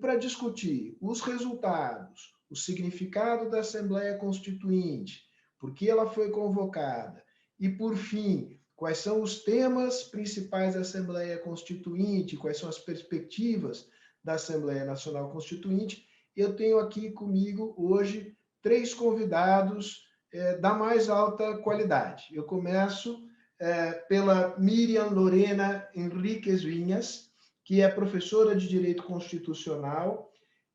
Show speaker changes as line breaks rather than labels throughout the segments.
para discutir os resultados, o significado da Assembleia Constituinte, por que ela foi convocada e, por fim, quais são os temas principais da Assembleia Constituinte, quais são as perspectivas da Assembleia Nacional Constituinte, eu tenho aqui comigo hoje 3 convidados da mais alta qualidade. Eu começo pela Miriam Lorena Henriques Vinhas, que é professora de Direito Constitucional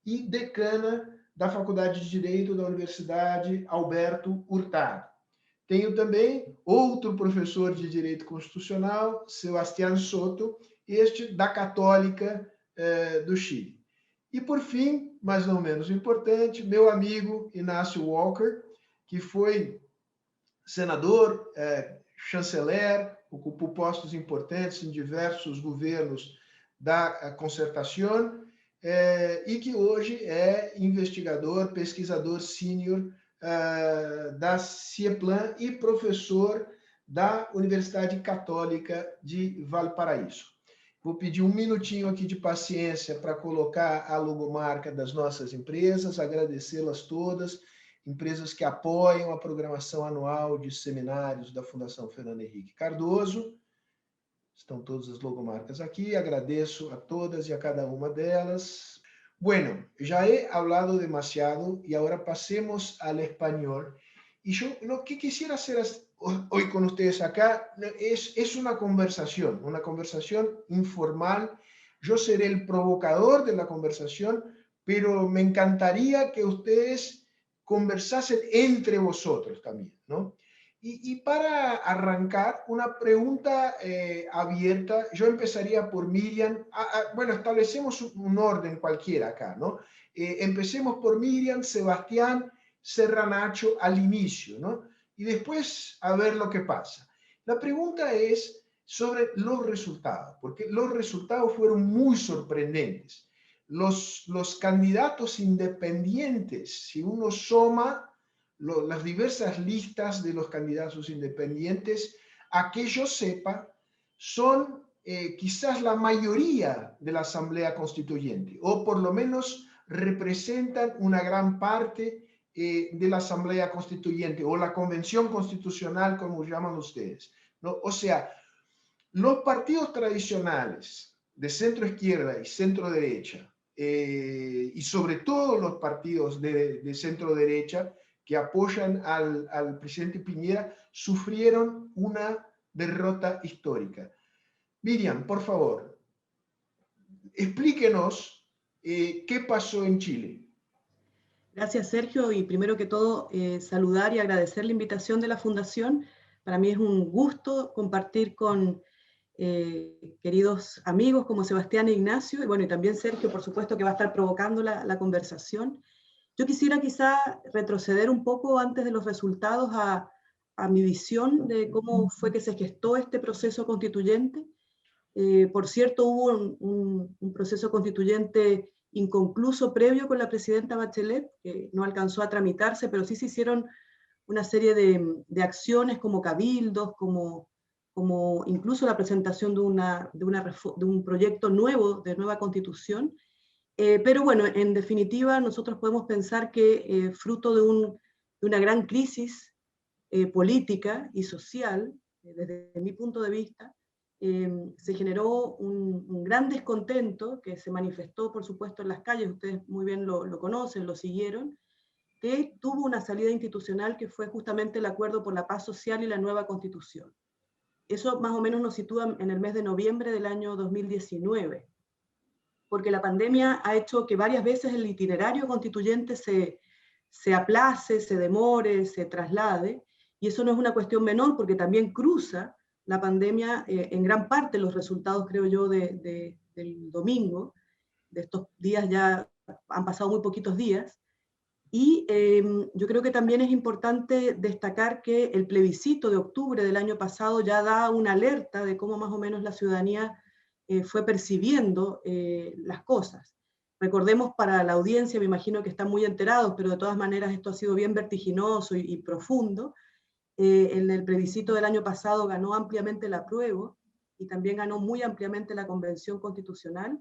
e decana da Faculdade de Direito da Universidade Alberto Hurtado. Tenho também outro professor de Direito Constitucional, Sebastián Soto, este da Católica do Chile. E, por fim, mas não menos importante, meu amigo Inácio Walker, que foi senador, chanceler, ocupou postos importantes em diversos governos da Concertación, e que hoje é investigador, pesquisador sênior da CIEPLAN e professor da Universidade Católica de Valparaíso. Vou pedir um minutinho aqui de paciência para colocar a logomarca das nossas empresas, agradecê-las todas, empresas que apoiam a programação anual de seminários da Fundação Fernando Henrique Cardoso. Estão todas as logomarcas aqui, agradeço a todas e a cada uma delas. Bueno, ya he hablado demasiado y ahora pasemos al español. Y yo lo que quisiera hacer hoy con ustedes acá es una conversación informal. Yo seré el provocador de la conversación, pero me encantaría que ustedes conversasen entre vosotros también, ¿no? Y para arrancar, una pregunta abierta. Yo empezaría por Miriam. Bueno, establecemos un orden cualquiera acá, ¿no? Empecemos por Miriam, Sebastián, Serranacho al inicio, ¿no? Y después a ver lo que pasa. La pregunta es sobre los resultados, porque los resultados fueron muy sorprendentes. Los candidatos independientes, si uno suma las diversas listas de los candidatos independientes, a que yo sepa, son quizás la mayoría de la Asamblea Constituyente, o por lo menos representan una gran parte de la Asamblea Constituyente, o la Convención Constitucional, como llaman ustedes, ¿no? O sea, los partidos tradicionales de centro izquierda y centro derecha, y sobre todo los partidos de centro derecha, que apoyan al presidente Piñera, sufrieron una derrota histórica. Miriam, por favor, explíquenos qué pasó en Chile.
Gracias, Sergio, y primero que todo, saludar y agradecer la invitación de la Fundación. Para mí es un gusto compartir con queridos amigos como Sebastián e Ignacio, y bueno, y también Sergio, por supuesto, que va a estar provocando la conversación. Yo quisiera quizá retroceder un poco antes de los resultados a mi visión de cómo fue que se gestó este proceso constituyente. Por cierto, hubo un proceso constituyente inconcluso previo con la presidenta Bachelet, que no alcanzó a tramitarse, pero sí se hicieron una serie de acciones como cabildos, como incluso la presentación de un proyecto nuevo, de nueva constitución. Pero bueno, en definitiva, nosotros podemos pensar que fruto de una gran crisis política y social, desde mi punto de vista, se generó un gran descontento que se manifestó, por supuesto, en las calles. Ustedes muy bien lo conocen, lo siguieron, que tuvo una salida institucional que fue justamente el Acuerdo por la Paz Social y la nueva Constitución. Eso más o menos nos sitúa en el mes de noviembre del año 2019. Porque la pandemia ha hecho que varias veces el itinerario constituyente se aplace, se demore, se traslade, y eso no es una cuestión menor porque también cruza la pandemia en gran parte los resultados, creo yo, del domingo, de estos días. Ya han pasado muy poquitos días, y yo creo que también es importante destacar que el plebiscito de octubre del año pasado ya da una alerta de cómo más o menos la ciudadanía fue percibiendo las cosas. Recordemos, para la audiencia, me imagino que están muy enterados, pero de todas maneras esto ha sido bien vertiginoso y profundo. En el plebiscito del año pasado ganó ampliamente el apruebo y también ganó muy ampliamente la Convención Constitucional,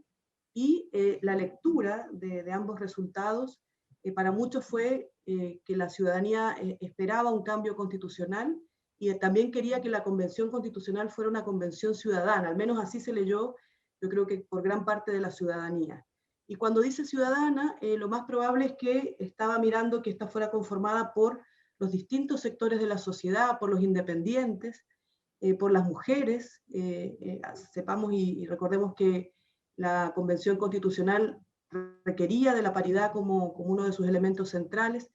y la lectura de ambos resultados para muchos fue que la ciudadanía esperaba un cambio constitucional y también quería que la convención constitucional fuera una convención ciudadana, al menos así se leyó, yo creo que por gran parte de la ciudadanía. Y cuando dice ciudadana, lo más probable es que estaba mirando que esta fuera conformada por los distintos sectores de la sociedad, por los independientes, por las mujeres. Sepamos y recordemos que la Convención Constitucional requería de la paridad como uno de sus elementos centrales.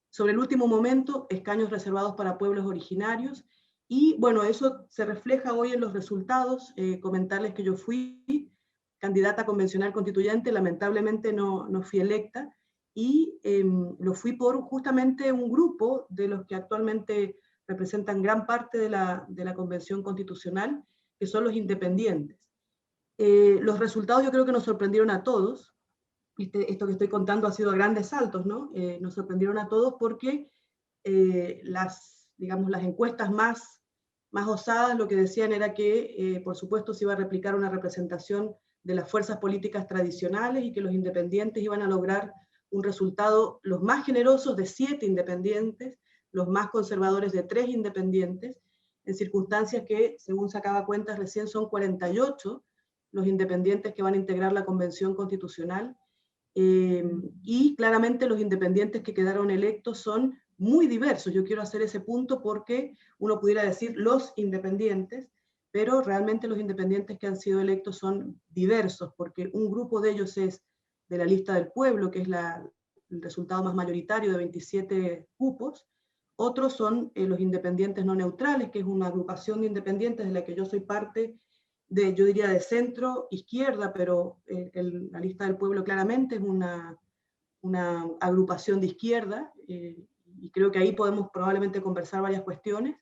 Sobre el último momento, escaños reservados para pueblos originarios. Y bueno, eso se refleja hoy en los resultados. Comentarles que yo fui candidata convencional constituyente, lamentablemente no fui electa, y lo fui por justamente un grupo de los que actualmente representan gran parte de la Convención Constitucional, que son los independientes. Los resultados yo creo que nos sorprendieron a todos. Esto que estoy contando ha sido a grandes saltos, ¿no? Nos sorprendieron a todos porque las encuestas más osadas lo que decían era que, por supuesto, se iba a replicar una representación de las fuerzas políticas tradicionales y que los independientes iban a lograr un resultado, los más generosos de 7 independientes, los más conservadores de 3 independientes, en circunstancias que, según sacaba cuentas recién, son 48 los independientes que van a integrar la Convención Constitucional, y claramente los independientes que quedaron electos son muy diversos. Yo quiero hacer ese punto porque uno pudiera decir los independientes, pero realmente los independientes que han sido electos son diversos, porque un grupo de ellos es de la lista del pueblo, que es el resultado más mayoritario de 27 cupos. Otros son los independientes no neutrales, que es una agrupación de independientes de la que yo soy parte, yo diría de centro izquierda, pero la lista del pueblo claramente es una agrupación de izquierda, y creo que ahí podemos probablemente conversar varias cuestiones.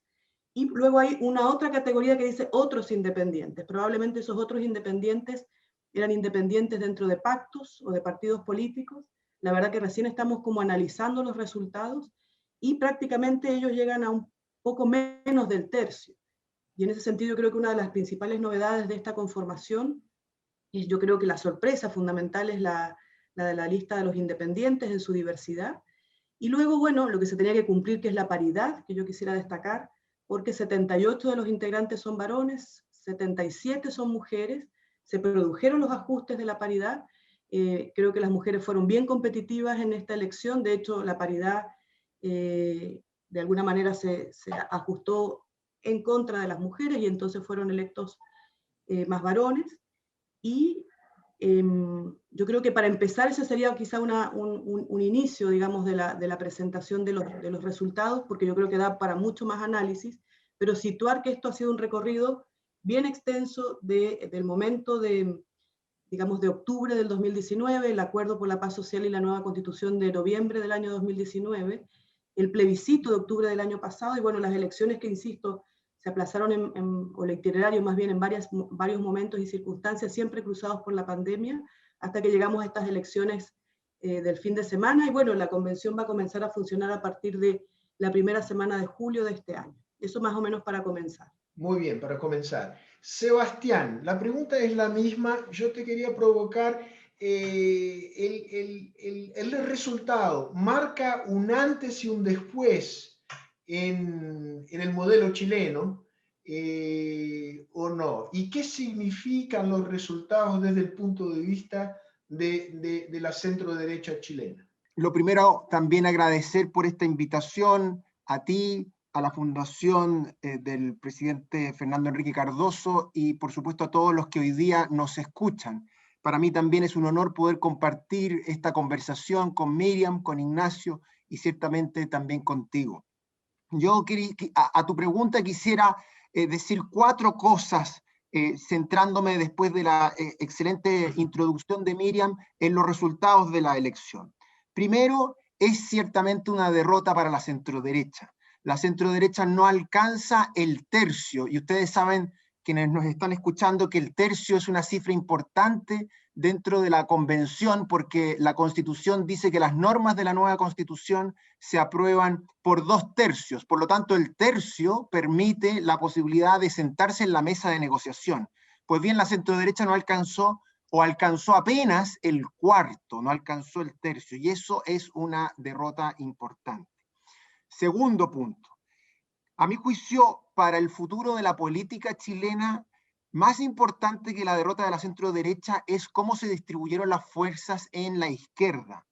Y luego hay una otra categoría que dice otros independientes. Probablemente esos otros independientes eran independientes dentro de pactos o de partidos políticos. La verdad que recién estamos como analizando los resultados y prácticamente ellos llegan a un poco menos del tercio. Y en ese sentido creo que una de las principales novedades de esta conformación, y yo creo que la sorpresa fundamental es la de la lista de los independientes en su diversidad. Y luego, bueno, lo que se tenía que cumplir, que es la paridad, que yo quisiera destacar, porque 78 de los integrantes son varones, 77 son mujeres, se produjeron los ajustes de la paridad, creo que las mujeres fueron bien competitivas en esta elección, de hecho la paridad de alguna manera se ajustó en contra de las mujeres y entonces fueron electos más varones. Y yo creo que para empezar ese sería quizá un inicio, digamos, de la presentación de los resultados, porque yo creo que da para mucho más análisis, pero situar que esto ha sido un recorrido bien extenso del momento digamos, de octubre del 2019, el acuerdo por la paz social y la nueva constitución de noviembre del año 2019, el plebiscito de octubre del año pasado, y bueno, las elecciones que, insisto, se aplazaron o el itinerario más bien en varios momentos y circunstancias, siempre cruzados por la pandemia, hasta que llegamos a estas elecciones del fin de semana, y bueno, la convención va a comenzar a funcionar a partir de la primera semana de julio de este año. Eso más o menos para comenzar.
Muy bien, para comenzar. Sebastián, la pregunta es la misma. Yo te quería provocar, el resultado marca un antes y un después en el modelo chileno, o no. ¿Y qué significan los resultados desde el punto de vista de la centro derecha chilena?
Lo primero, también agradecer por esta invitación a ti, a la fundación del presidente Fernando Enrique Cardoso y por supuesto a todos los que hoy día nos escuchan. Para mí también es un honor poder compartir esta conversación con Miriam, con Ignacio y ciertamente también contigo. Yo a tu pregunta quisiera decir 4 cosas, centrándome después de la excelente introducción de Miriam en los resultados de la elección. Primero, es ciertamente una derrota para la centroderecha. La centroderecha no alcanza el tercio, y ustedes saben, quienes nos están escuchando, que el tercio es una cifra importante dentro de la convención, porque la Constitución dice que las normas de la nueva Constitución se aprueban por 2/3. Por lo tanto, el tercio permite la posibilidad de sentarse en la mesa de negociación. Pues bien, la centroderecha no alcanzó o alcanzó apenas el cuarto, no alcanzó el tercio, y eso es una derrota importante. Segundo punto, a mi juicio, para el futuro de la política chilena, más importante que la derrota de la centro-derecha es cómo se distribuyeron las fuerzas en la izquierda.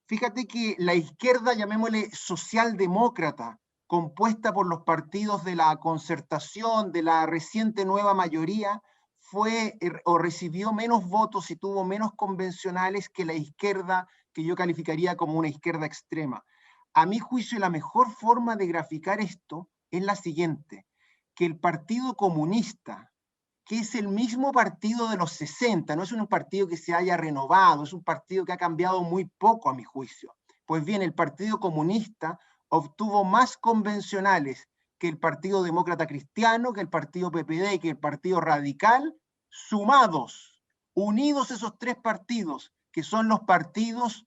Fíjate que la izquierda, llamémosle socialdemócrata, compuesta por los partidos de la concertación, de la reciente nueva mayoría, fue o recibió menos votos y tuvo menos convencionales que la izquierda que yo calificaría como una izquierda extrema. A mi juicio, la mejor forma de graficar esto es la siguiente, que el Partido Comunista, que es el mismo partido de los 60, no es un partido que se haya renovado, es un partido que ha cambiado muy poco a mi juicio. Pues bien, el Partido Comunista obtuvo más convencionales que el Partido Demócrata Cristiano, que el Partido PPD y que el Partido Radical, sumados, unidos esos tres partidos, que son los partidos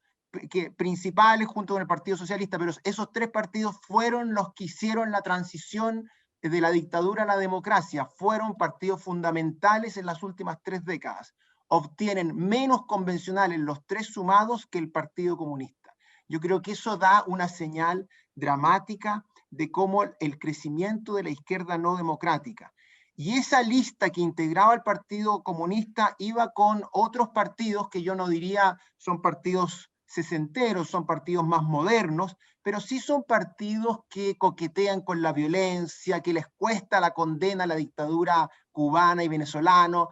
principales junto con el Partido Socialista, pero esos tres partidos fueron los que hicieron la transición de la dictadura a la democracia, fueron partidos fundamentales en las últimas 3 décadas. Obtienen menos convencionales los tres sumados que el Partido Comunista. Yo creo que eso da una señal dramática de cómo el crecimiento de la izquierda no democrática. Y esa lista que integraba el Partido Comunista iba con otros partidos que yo no diría son partidos sesenteros, son partidos más modernos, pero sí son partidos que coquetean con la violencia, que les cuesta la condena a la dictadura cubana y venezolana.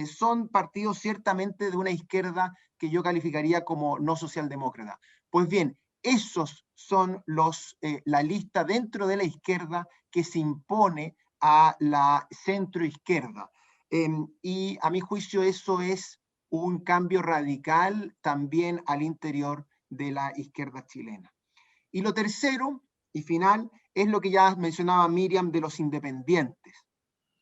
Son partidos ciertamente de una izquierda que yo calificaría como no socialdemócrata. Pues bien, esos son la lista dentro de la izquierda que se impone a la centroizquierda. Y a mi juicio eso es un cambio radical también al interior de la izquierda chilena. Y lo tercero y final es lo que ya mencionaba Miriam de los independientes.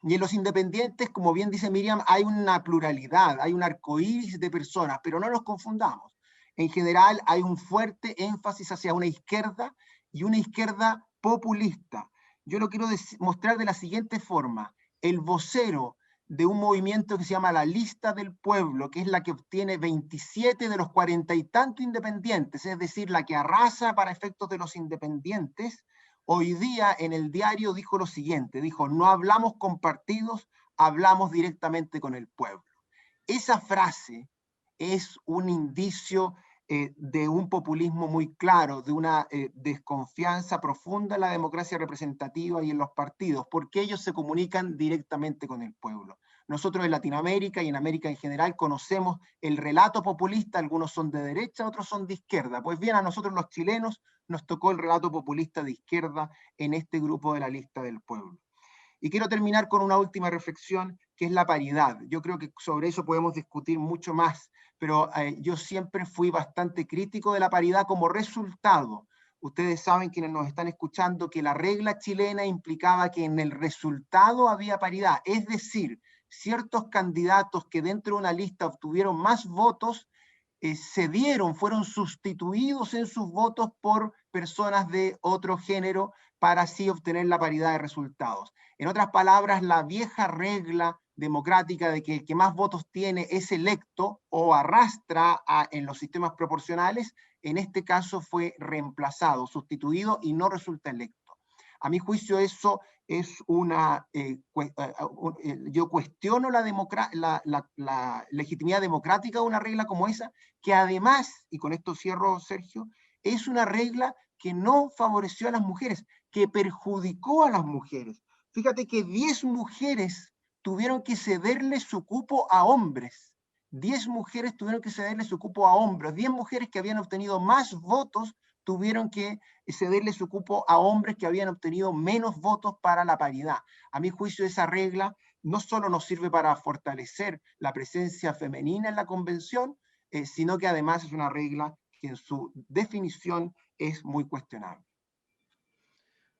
Y en los independientes, como bien dice Miriam, hay una pluralidad, hay un arcoíris de personas, pero no nos confundamos. En general hay un fuerte énfasis hacia una izquierda y una izquierda populista. Yo lo quiero mostrar de la siguiente forma. El vocero de un movimiento que se llama la Lista del Pueblo, que es la que obtiene 27 de los 40 y tantos independientes, es decir, la que arrasa para efectos de los independientes, hoy día en el diario dijo lo siguiente, dijo, no hablamos con partidos, hablamos directamente con el pueblo. Esa frase es un indicio de un populismo muy claro, de una desconfianza profunda en la democracia representativa y en los partidos, porque ellos se comunican directamente con el pueblo. Nosotros en Latinoamérica y en América en general conocemos el relato populista, algunos son de derecha, otros son de izquierda. Pues bien, a nosotros los chilenos nos tocó el relato populista de izquierda en este grupo de la Lista del Pueblo. Y quiero terminar con una última reflexión, que es la paridad. Yo creo que sobre eso podemos discutir mucho más, pero yo siempre fui bastante crítico de la paridad como resultado. Ustedes saben, quienes nos están escuchando, que la regla chilena implicaba que en el resultado había paridad, es decir, ciertos candidatos que dentro de una lista obtuvieron más votos, fueron sustituidos en sus votos por personas de otro género para así obtener la paridad de resultados. En otras palabras, la vieja regla democrática de que el que más votos tiene es electo o arrastra en los sistemas proporcionales, en este caso fue reemplazado, sustituido y no resulta electo. A mi juicio eso es yo cuestiono la legitimidad democrática de una regla como esa, que además, y con esto cierro, Sergio, es una regla que no favoreció a las mujeres, que perjudicó a las mujeres. Fíjate que 10 mujeres tuvieron que cederle su cupo a hombres. 10 mujeres tuvieron que cederle su cupo a hombres. 10 mujeres que habían obtenido más votos tuvieron que cederle su cupo a hombres que habían obtenido menos votos para la paridad. A mi juicio, esa regla no solo nos sirve para fortalecer la presencia femenina en la convención, sino que además es una regla que en su definición es muy cuestionable.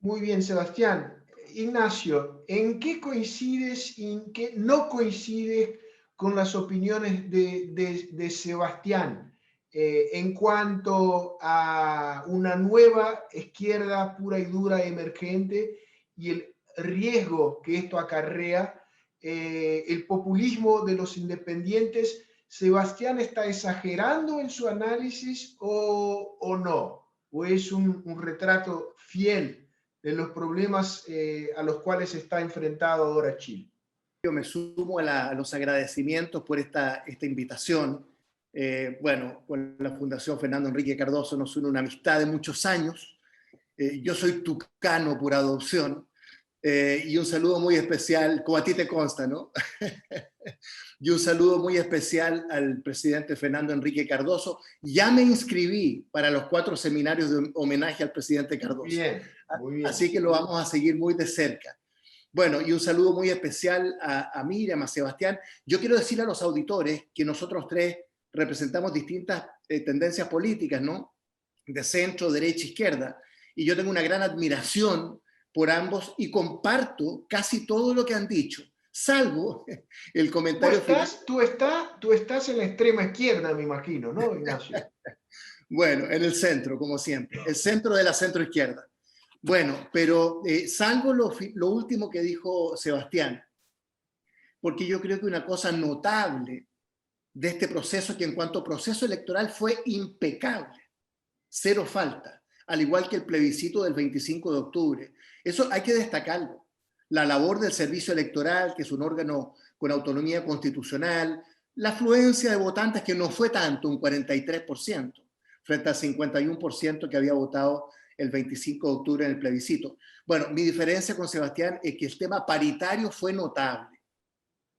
Muy bien, Sebastián. Ignacio, ¿en qué coincides y en qué no coincides con las opiniones de Sebastián en cuanto a una nueva izquierda pura y dura emergente y el riesgo que esto acarrea, el populismo de los independientes ¿Sebastián está exagerando en su análisis o no? ¿O es un retrato fiel de los problemas a los cuales está enfrentado ahora Chile?
Yo me sumo a los agradecimientos por esta invitación. Bueno, con la Fundación Fernando Enrique Cardoso nos une una amistad de muchos años. Yo soy tucano por adopción, y un saludo muy especial, como a ti te consta, ¿no? Y un saludo muy especial al presidente Fernando Enrique Cardoso. Ya me inscribí para los 4 seminarios de homenaje al presidente Cardoso.
Muy bien.
Así que lo vamos a seguir muy de cerca. Bueno, y un saludo muy especial a Miriam, a Sebastián. Yo quiero decir a los auditores que nosotros 3 representamos distintas tendencias políticas, ¿no? De centro, derecha, izquierda. Y yo tengo una gran admiración por ambos y comparto casi todo lo que han dicho, salvo el comentario final.
Tú estás en la extrema izquierda, me imagino, ¿no, Ignacio?
Bueno, en el centro, como siempre, el centro de la centroizquierda. Bueno, pero salvo lo último que dijo Sebastián, porque yo creo que una cosa notable de este proceso, que en cuanto a proceso electoral fue impecable, cero falta, al igual que el plebiscito del 25 de octubre. Eso hay que destacarlo. La labor del servicio electoral, que es un órgano con autonomía constitucional, la afluencia de votantes, que no fue tanto, un 43%, frente al 51% que había votado el 25 de octubre en el plebiscito. Bueno, mi diferencia con Sebastián es que el tema paritario fue notable.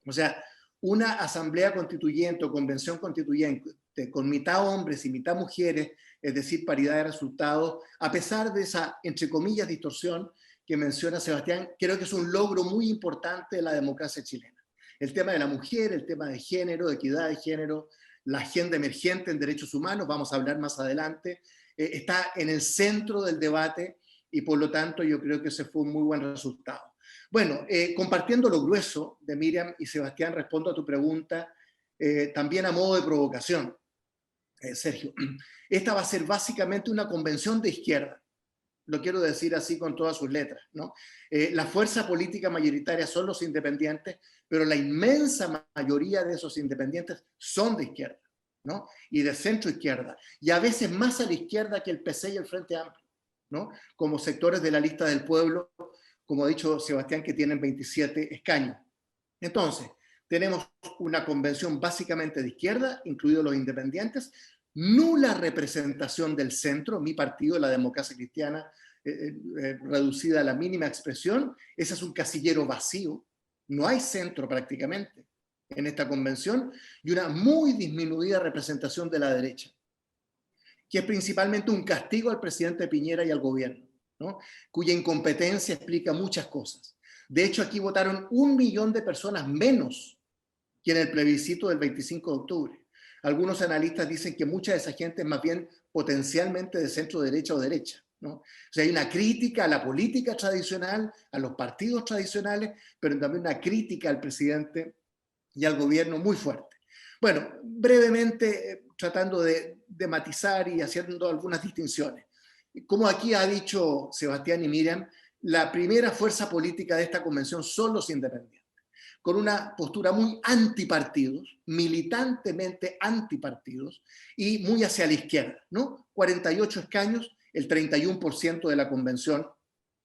O sea, una asamblea constituyente o convención constituyente con mitad hombres y mitad mujeres, es decir, paridad de resultados, a pesar de esa, entre comillas, distorsión que menciona Sebastián, creo que es un logro muy importante de la democracia chilena. El tema de la mujer, el tema de género, de equidad de género, la agenda emergente en derechos humanos, vamos a hablar más adelante, está en el centro del debate y por lo tanto yo creo que ese fue un muy buen resultado. Bueno, compartiendo lo grueso de Miriam y Sebastián, respondo a tu pregunta, también a modo de provocación, Sergio. Esta va a ser básicamente una convención de izquierda, lo quiero decir así con todas sus letras, ¿no? La fuerza política mayoritaria son los independientes, pero la inmensa mayoría de esos independientes son de izquierda, ¿no? Y de centro izquierda, y a veces más a la izquierda que el PC y el Frente Amplio, ¿no? Como sectores de la lista del pueblo, como ha dicho Sebastián, que tienen 27 escaños. Entonces, tenemos una convención básicamente de izquierda, incluidos los independientes, nula representación del centro, mi partido, la Democracia Cristiana, reducida a la mínima expresión. Ese es un casillero vacío, no hay centro prácticamente en esta convención, y una muy disminuida representación de la derecha, que es principalmente un castigo al presidente Piñera y al gobierno, ¿no? Cuya incompetencia explica muchas cosas. De hecho, aquí votaron 1 millón de personas menos que en el plebiscito del 25 de octubre. Algunos analistas dicen que mucha de esa gente es más bien potencialmente de centro derecha o derecha, ¿no? O sea, hay una crítica a la política tradicional, a los partidos tradicionales, pero también una crítica al presidente y al gobierno muy fuerte. Bueno, brevemente, tratando de matizar y haciendo algunas distinciones. Como aquí ha dicho Sebastián y Miriam, la primera fuerza política de esta convención son los independientes, con una postura muy antipartidos, militantemente antipartidos, y muy hacia la izquierda, ¿no? 48 escaños, el 31% de la convención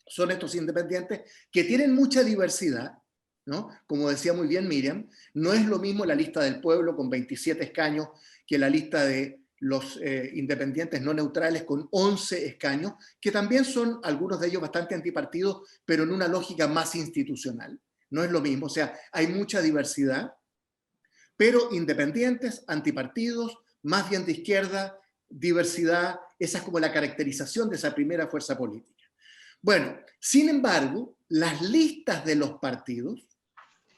son estos independientes, que tienen mucha diversidad, ¿no? Como decía muy bien Miriam, no es lo mismo la lista del pueblo con 27 escaños que la lista de los independientes no neutrales con 11 escaños, que también son algunos de ellos bastante antipartidos, pero en una lógica más institucional. No es lo mismo, o sea, hay mucha diversidad, pero independientes, antipartidos, más bien de izquierda, diversidad, esa es como la caracterización de esa primera fuerza política. Bueno, sin embargo, las listas de los partidos,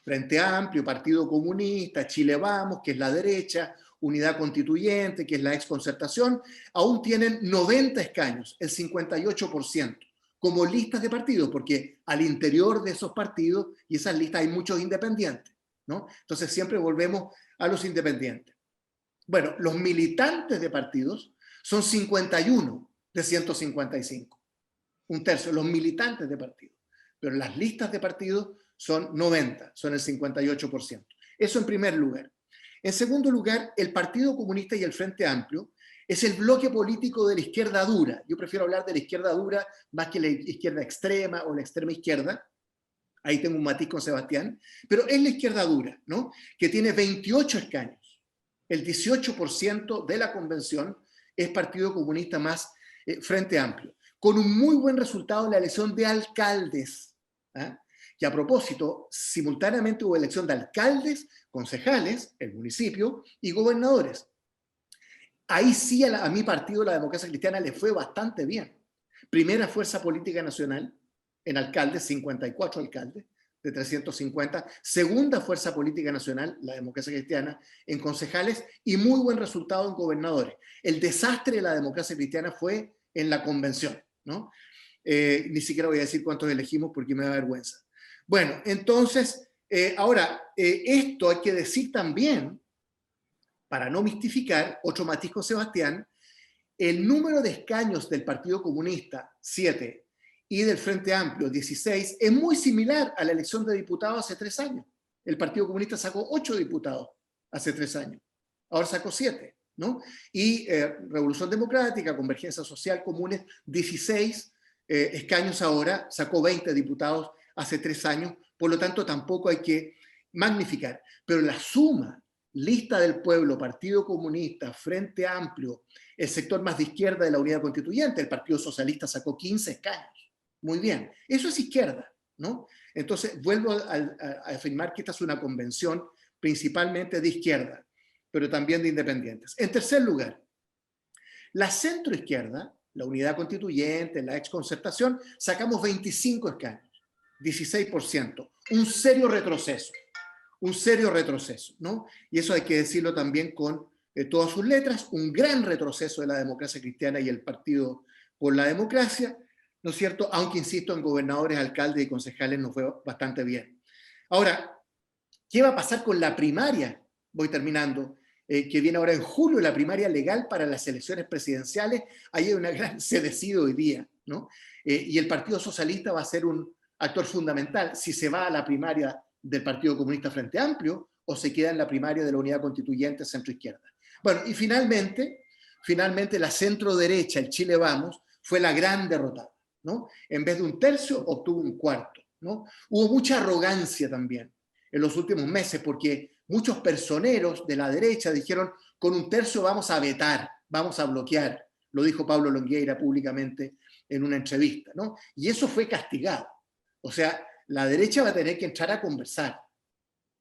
Frente Amplio, Partido Comunista, Chile Vamos, que es la derecha, Unidad Constituyente, que es la exconcertación, aún tienen 90 escaños, el 58%. Como listas de partidos, porque al interior de esos partidos y esas listas hay muchos independientes, ¿no? Entonces siempre volvemos a los independientes. Bueno, los militantes de partidos son 51 de 155, un tercio, los militantes de partidos, pero las listas de partidos son 90, son el 58%. Eso en primer lugar. En segundo lugar, el Partido Comunista y el Frente Amplio es el bloque político de la izquierda dura. Yo prefiero hablar de la izquierda dura más que la izquierda extrema o la extrema izquierda. Ahí tengo un matiz con Sebastián. Pero es la izquierda dura, ¿no? Que tiene 28 escaños. El 18% de la convención es Partido Comunista más Frente Amplio, con un muy buen resultado en la elección de alcaldes. ¿Ah? Que a propósito, simultáneamente hubo elección de alcaldes, concejales, el municipio, y gobernadores. Ahí sí a mi partido, la Democracia Cristiana, le fue bastante bien. Primera fuerza política nacional en alcaldes, 54 alcaldes de 350. Segunda fuerza política nacional, la Democracia Cristiana, en concejales, y muy buen resultado en gobernadores. El desastre de la Democracia Cristiana fue en la convención, ¿no? Ni siquiera voy a decir cuántos elegimos porque me da vergüenza. Bueno, entonces, ahora, esto hay que decir también, para no mistificar, otro matiz con Sebastián, el número de escaños del Partido Comunista, 7, y del Frente Amplio, 16, es muy similar a la elección de diputados hace 3 años. El Partido Comunista sacó 8 diputados hace 3 años. Ahora sacó 7, ¿no? Y Revolución Democrática, Convergencia Social, Comunes, 16 escaños ahora, sacó 20 diputados hace 3 años, por lo tanto tampoco hay que magnificar. Pero la suma, lista del pueblo, Partido Comunista, Frente Amplio, el sector más de izquierda de la Unidad Constituyente, el Partido Socialista sacó 15 escaños. Muy bien, eso es izquierda, ¿no? Entonces vuelvo a afirmar que esta es una convención principalmente de izquierda, pero también de independientes. En tercer lugar, la centroizquierda, la Unidad Constituyente, la exconcertación, sacamos 25 escaños. 16%, un serio retroceso, ¿no? Y eso hay que decirlo también con todas sus letras, un gran retroceso de la Democracia Cristiana y el Partido por la Democracia, ¿no es cierto? Aunque, insisto, en gobernadores, alcaldes y concejales nos fue bastante bien. Ahora, ¿qué va a pasar con la primaria? Voy terminando, que viene ahora en julio, la primaria legal para las elecciones presidenciales. Ahí hay una gran, se decide hoy día, ¿no? Y el Partido Socialista va a ser un actor fundamental si se va a la primaria del Partido Comunista Frente Amplio o se queda en la primaria de la Unidad Constituyente centro-izquierda. Bueno, y finalmente la centro-derecha, el Chile Vamos, fue la gran derrotada, ¿no? En vez de 1/3, obtuvo 1/4, ¿no? Hubo mucha arrogancia también en los últimos meses porque muchos personeros de la derecha dijeron, con 1/3 vamos a vetar, vamos a bloquear, lo dijo Pablo Longueira públicamente en una entrevista, ¿no? Y eso fue castigado. O sea, la derecha va a tener que entrar a conversar,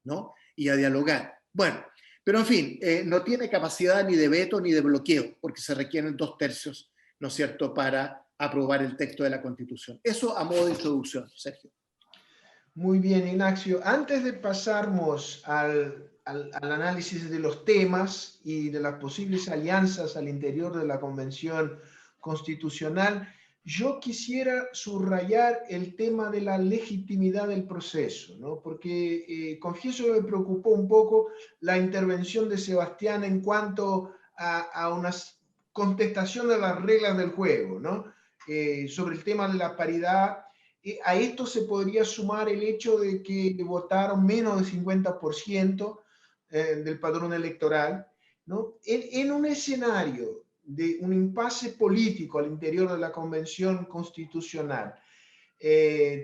¿no? Y a dialogar. Bueno, pero en fin, no tiene capacidad ni de veto ni de bloqueo, porque se requieren 2/3, ¿no es cierto?, para aprobar el texto de la Constitución. Eso a modo de introducción, Sergio.
Muy bien, Ignacio. Antes de pasarnos al análisis de los temas y de las posibles alianzas al interior de la Convención Constitucional, yo quisiera subrayar el tema de la legitimidad del proceso, ¿no? Porque confieso que me preocupó un poco la intervención de Sebastián en cuanto a una contestación de las reglas del juego, ¿no? Sobre el tema de la paridad. A esto se podría sumar el hecho de que votaron menos del 50% del padrón electoral, ¿no? En un escenario de un impasse político al interior de la Convención Constitucional,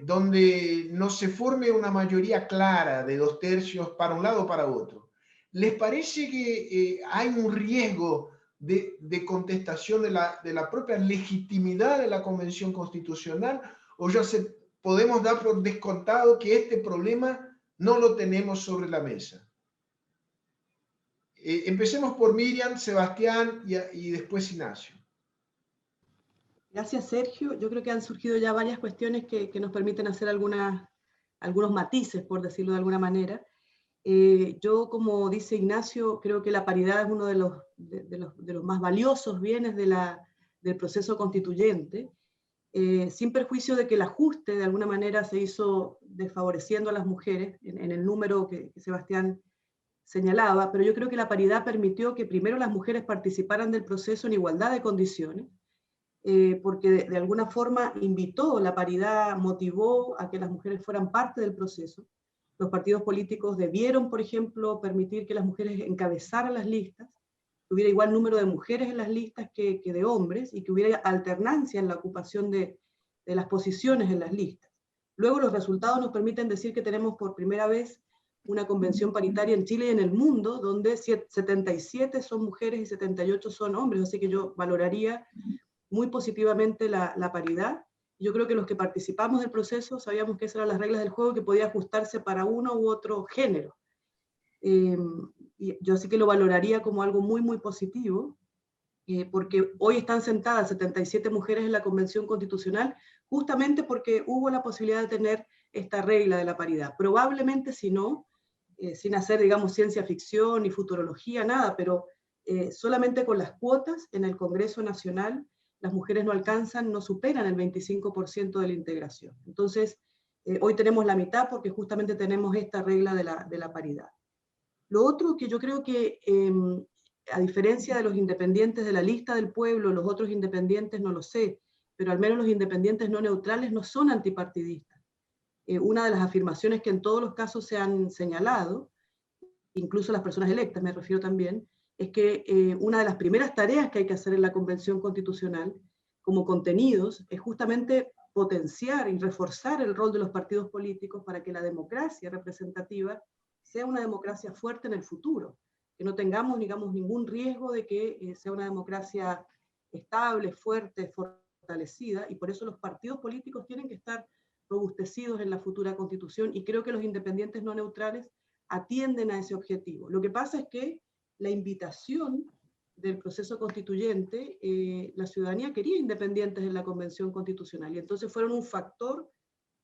donde no se forme una mayoría clara de 2/3 para un lado o para otro, ¿les parece que hay un riesgo de contestación de la propia legitimidad de la Convención Constitucional? ¿O ya podemos dar por descontado que este problema no lo tenemos sobre la mesa? Empecemos por Miriam, Sebastián y después Ignacio.
Gracias, Sergio. Yo creo que han surgido ya varias cuestiones que nos permiten hacer algunos matices, por decirlo de alguna manera. Yo, como dice Ignacio, creo que la paridad es uno de los más valiosos bienes del proceso constituyente, sin perjuicio de que el ajuste de alguna manera se hizo desfavoreciendo a las mujeres en el número que Sebastián señalaba, pero yo creo que la paridad permitió que primero las mujeres participaran del proceso en igualdad de condiciones, porque de alguna forma la paridad motivó a que las mujeres fueran parte del proceso, Los partidos políticos debieron, por ejemplo, permitir que las mujeres encabezaran las listas, que hubiera igual número de mujeres en las listas que de hombres, y que hubiera alternancia en la ocupación de las posiciones en las listas. Luego los resultados nos permiten decir que tenemos por primera vez una convención paritaria en Chile y en el mundo, donde 77 son mujeres y 78 son hombres, así que yo valoraría muy positivamente la paridad. Yo creo que los que participamos del proceso sabíamos que esas eran las reglas del juego, que podía ajustarse para uno u otro género. Y yo sí que lo valoraría como algo muy, muy positivo, porque hoy están sentadas 77 mujeres en la Convención Constitucional, justamente porque hubo la posibilidad de tener esta regla de la paridad. Probablemente si no, sin hacer, digamos, ciencia ficción ni futurología, nada, pero solamente con las cuotas en el Congreso Nacional, las mujeres no alcanzan, no superan el 25% de la integración. Entonces, hoy tenemos la mitad porque justamente tenemos esta regla de la paridad. Lo otro que yo creo que, a diferencia de los independientes de la lista del pueblo, los otros independientes no lo sé, pero al menos los independientes no neutrales no son antipartidistas. Una de las afirmaciones que en todos los casos se han señalado, incluso las personas electas me refiero también, es que una de las primeras tareas que hay que hacer en la Convención Constitucional, como contenidos, es justamente potenciar y reforzar el rol de los partidos políticos para que la democracia representativa sea una democracia fuerte en el futuro, que no tengamos, digamos, ningún riesgo de que sea una democracia estable, fuerte, fortalecida, y por eso los partidos políticos tienen que estar robustecidos en la futura Constitución, y creo que los independientes no neutrales atienden a ese objetivo. Lo que pasa es que la invitación del proceso constituyente, la ciudadanía quería independientes en la Convención Constitucional, y entonces fueron un factor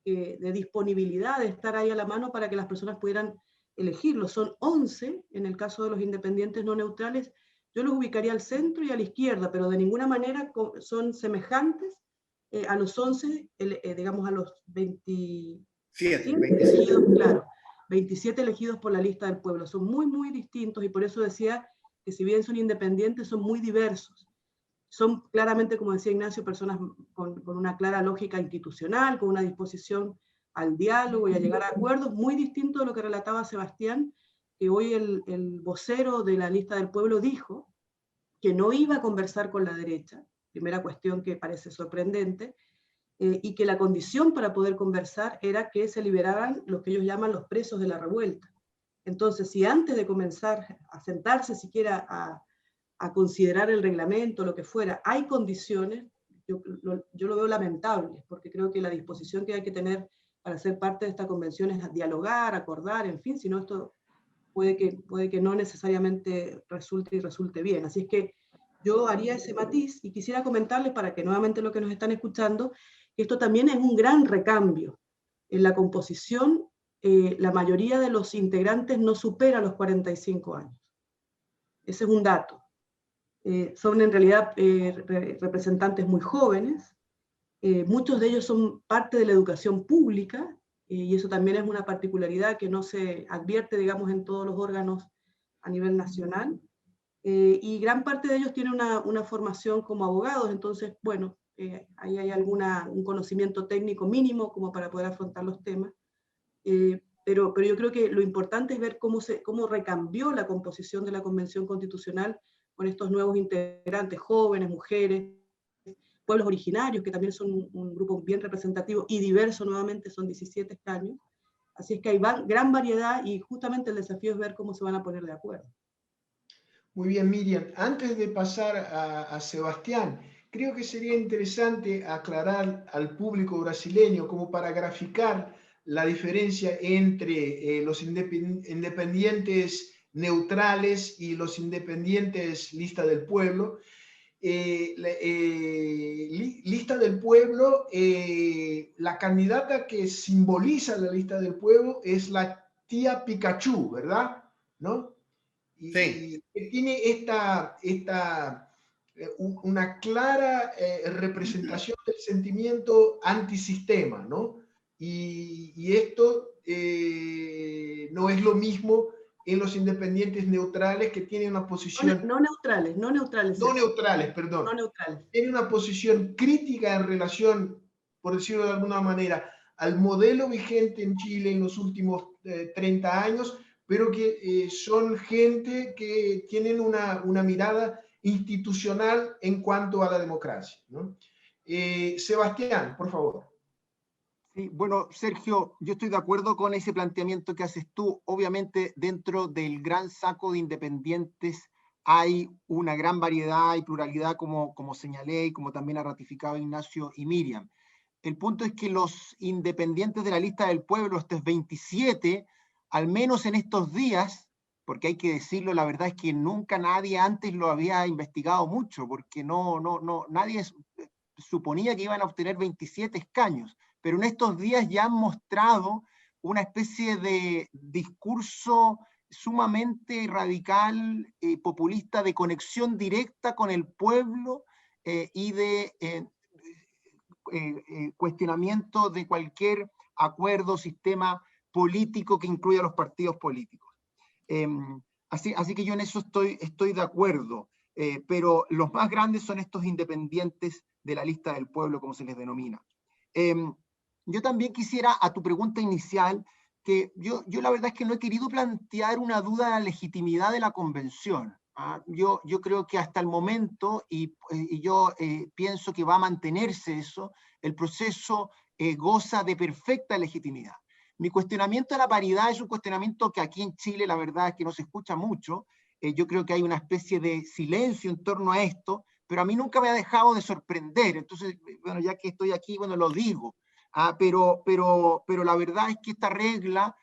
de disponibilidad, de estar ahí a la mano para que las personas pudieran elegirlo. Son 11, en el caso de los independientes no neutrales, yo los ubicaría al centro y a la izquierda, pero de ninguna manera son semejantes a los 11, digamos a los 27 elegidos, claro, 27 elegidos por la lista del pueblo. Son muy, muy distintos, y por eso decía que si bien son independientes, son muy diversos. Son claramente, como decía Ignacio, personas con una clara lógica institucional, con una disposición al diálogo y a llegar a acuerdos, muy distinto de lo que relataba Sebastián, que hoy el vocero de la lista del pueblo dijo que no iba a conversar con la derecha, primera cuestión que parece sorprendente, y que la condición para poder conversar era que se liberaran los que ellos llaman los presos de la revuelta. Entonces, si antes de comenzar a sentarse siquiera a considerar el reglamento, lo que fuera, hay condiciones, yo lo veo lamentable, porque creo que la disposición que hay que tener para ser parte de esta convención es dialogar, acordar, en fin, si no esto puede que no necesariamente resulte bien. Así es que yo haría ese matiz, y quisiera comentarles, para que nuevamente los que nos están escuchando, que esto también es un gran recambio. En la composición, la mayoría de los integrantes no supera los 45 años. Ese es un dato. Son en realidad representantes muy jóvenes, muchos de ellos son parte de la educación pública, y eso también es una particularidad que no se advierte, digamos, en todos los órganos a nivel nacional, y gran parte de ellos tienen una formación como abogados. Entonces, bueno, ahí hay un conocimiento técnico mínimo como para poder afrontar los temas, pero yo creo que lo importante es ver cómo recambió la composición de la Convención Constitucional con estos nuevos integrantes, jóvenes, mujeres, pueblos originarios, que también son un grupo bien representativo y diverso, nuevamente son 17 escaños. Así es que hay gran variedad, y justamente el desafío es ver cómo se van a poner de acuerdo.
Muy bien, Miriam. Antes de pasar a Sebastián, creo que sería interesante aclarar al público brasileño, como para graficar la diferencia entre los independientes neutrales y los independientes lista del pueblo. Lista del pueblo, la candidata que simboliza la lista del pueblo es la tía Pikachu, ¿verdad? ¿No? Y,
sí.
y tiene una clara representación del sentimiento antisistema, ¿no? Y esto no es lo mismo en los independientes neutrales, que tienen una posición...
No neutrales.
No neutrales, perdón.
No neutrales.
Tienen una posición crítica en relación, por decirlo de alguna manera, al modelo vigente en Chile en los últimos 30 años, pero que son gente que tienen una mirada institucional en cuanto a la democracia, ¿no? Sebastián, por favor.
Sí, bueno, Sergio, yo estoy de acuerdo con ese planteamiento que haces tú. Obviamente, dentro del gran saco de independientes hay una gran variedad y pluralidad, como señalé y como también ha ratificado Ignacio y Miriam. El punto es que los independientes de la lista del pueblo, estos 27, al menos en estos días, porque hay que decirlo, la verdad es que nunca nadie antes lo había investigado mucho, porque nadie suponía que iban a obtener 27 escaños, pero en estos días ya han mostrado una especie de discurso sumamente radical, populista, de conexión directa con el pueblo y de cuestionamiento de cualquier acuerdo, sistema político que incluya a los partidos políticos. Así que yo en eso estoy de acuerdo, pero los más grandes son estos independientes de la lista del pueblo, como se les denomina. Yo también quisiera, a tu pregunta inicial, que yo la verdad es que no he querido plantear una duda de la legitimidad de la convención. Yo creo que hasta el momento, y yo pienso que va a mantenerse eso, el proceso goza de perfecta legitimidad. Mi cuestionamiento a la paridad es un cuestionamiento que aquí en Chile la verdad es que no se escucha mucho. Yo creo que hay una especie de silencio en torno a esto, pero a mí nunca me ha dejado de sorprender. Entonces, bueno, ya que estoy aquí, bueno, lo digo. Pero la verdad es que esta regla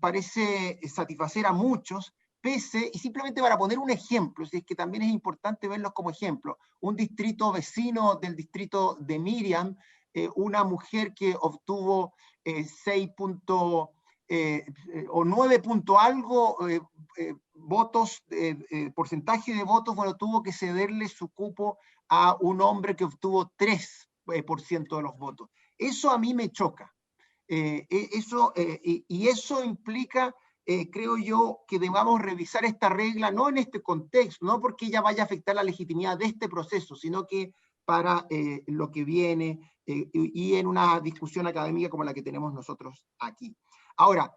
parece satisfacer a muchos, pese, y simplemente para poner un ejemplo, si es que también es importante verlos como ejemplo, un distrito vecino del distrito de Miriam, una mujer que obtuvo 6 o 9 algo votos, porcentaje de votos, bueno, tuvo que cederle su cupo a un hombre que obtuvo 3% de los votos. Eso a mí me choca. Y eso implica, creo yo, que debamos revisar esta regla, no en este contexto, no porque ella vaya a afectar la legitimidad de este proceso, sino que para lo que viene y en una discusión académica como la que tenemos nosotros aquí. Ahora,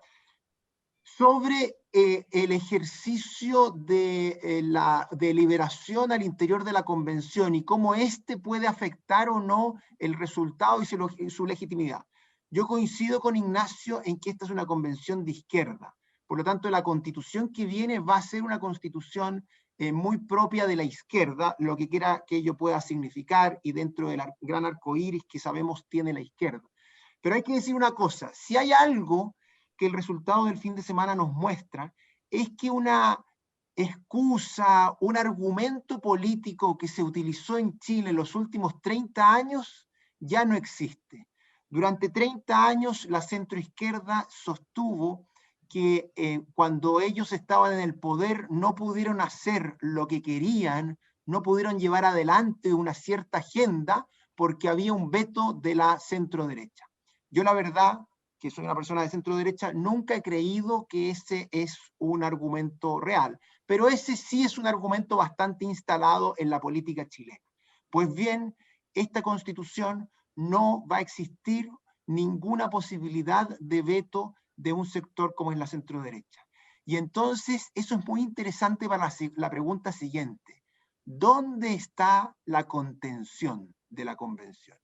sobre el ejercicio de la deliberación al interior de la convención y cómo éste puede afectar o no el resultado y su legitimidad. Yo coincido con Ignacio en que esta es una convención de izquierda. Por lo tanto, la constitución que viene va a ser una constitución muy propia de la izquierda, lo que quiera que ello pueda significar y dentro del gran arco iris que sabemos tiene la izquierda. Pero hay que decir una cosa, si hay algo que el resultado del fin de semana nos muestra, es que una excusa, un argumento político que se utilizó en Chile en los últimos 30 años ya no existe. Durante 30 años la centroizquierda sostuvo que cuando ellos estaban en el poder no pudieron hacer lo que querían, no pudieron llevar adelante una cierta agenda porque había un veto de la centroderecha. Yo la verdad, que soy una persona de centro derecha, nunca he creído que ese es un argumento real, pero ese sí es un argumento bastante instalado en la política chilena. Pues bien, esta constitución no va a existir ninguna posibilidad de veto de un sector como es la centro derecha. Y entonces eso es muy interesante para la pregunta siguiente. ¿Dónde está la contención de la convención?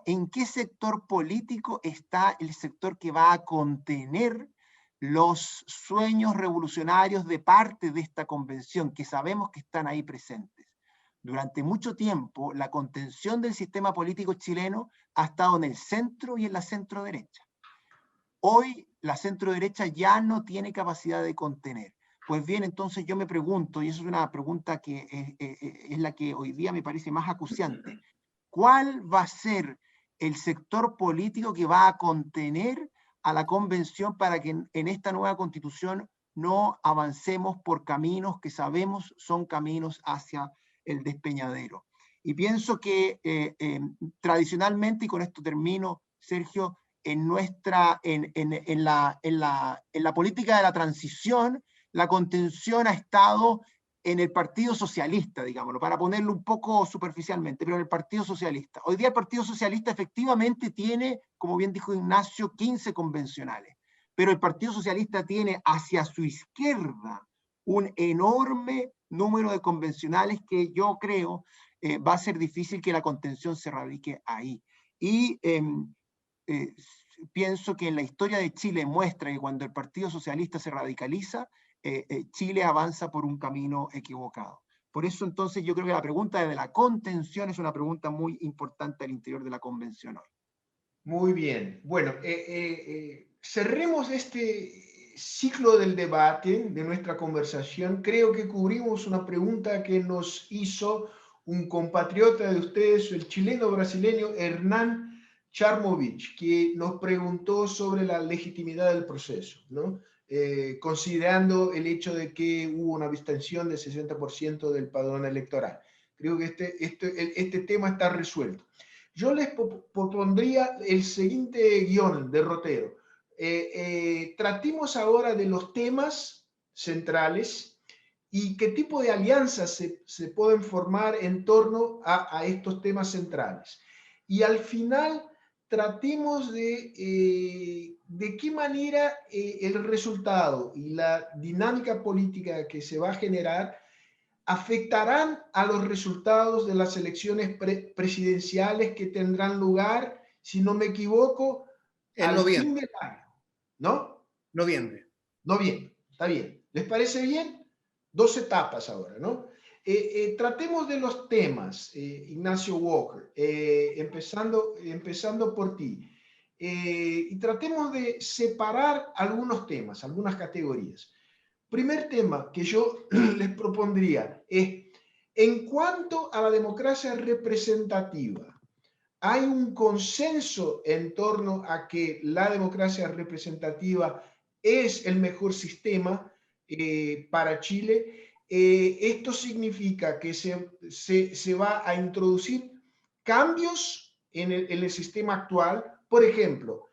¿En qué sector político está el sector que va a contener los sueños revolucionarios de parte de esta convención, que sabemos que están ahí presentes? Durante mucho tiempo, la contención del sistema político chileno ha estado en el centro y en la centro derecha. Hoy la centro derecha ya no tiene capacidad de contener. Pues bien, entonces yo me pregunto, y eso es una pregunta que es la que hoy día me parece más acuciante, ¿cuál va a ser el sector político que va a contener a la convención para que en esta nueva constitución no avancemos por caminos que sabemos son caminos hacia el despeñadero? Y pienso que tradicionalmente, y con esto termino, Sergio, en la política de la transición, la contención ha estado en el Partido Socialista, digámoslo, para ponerlo un poco superficialmente, pero en el Partido Socialista. Hoy día el Partido Socialista efectivamente tiene, como bien dijo Ignacio, 15 convencionales, pero el Partido Socialista tiene hacia su izquierda un enorme número de convencionales que yo creo va a ser difícil que la contención se radique ahí. Y pienso que en la historia de Chile muestra que cuando el Partido Socialista se radicaliza, Chile avanza por un camino equivocado. Por eso entonces yo creo que la pregunta de la contención es una pregunta muy importante al interior de la convención hoy.
Muy bien. Bueno, cerremos este ciclo del debate de nuestra conversación. Creo que cubrimos una pregunta que nos hizo un compatriota de ustedes, el chileno brasileño Hernán Charmovich, que nos preguntó sobre la legitimidad del proceso, ¿no? Considerando el hecho de que hubo una abstención del 60% del padrón electoral. Creo que este tema está resuelto. Yo les propondría el siguiente guión derrotero. Tratemos ahora de los temas centrales y qué tipo de alianzas se pueden formar en torno a estos temas centrales. Y al final tratemos de qué manera el resultado y la dinámica política que se va a generar afectarán a los resultados de las elecciones presidenciales que tendrán lugar, si no me equivoco,
en noviembre.
Fin del año, ¿no?
Noviembre.
Noviembre, está bien. ¿Les parece bien? 2 etapas ahora, ¿no? Tratemos de los temas, Ignacio Walker, empezando por ti. Y tratemos de separar algunos temas, algunas categorías. Primer tema que yo les propondría es, en cuanto a la democracia representativa, ¿hay un consenso en torno a que la democracia representativa es el mejor sistema para Chile? Esto significa que se va a introducir cambios en el sistema actual, por ejemplo,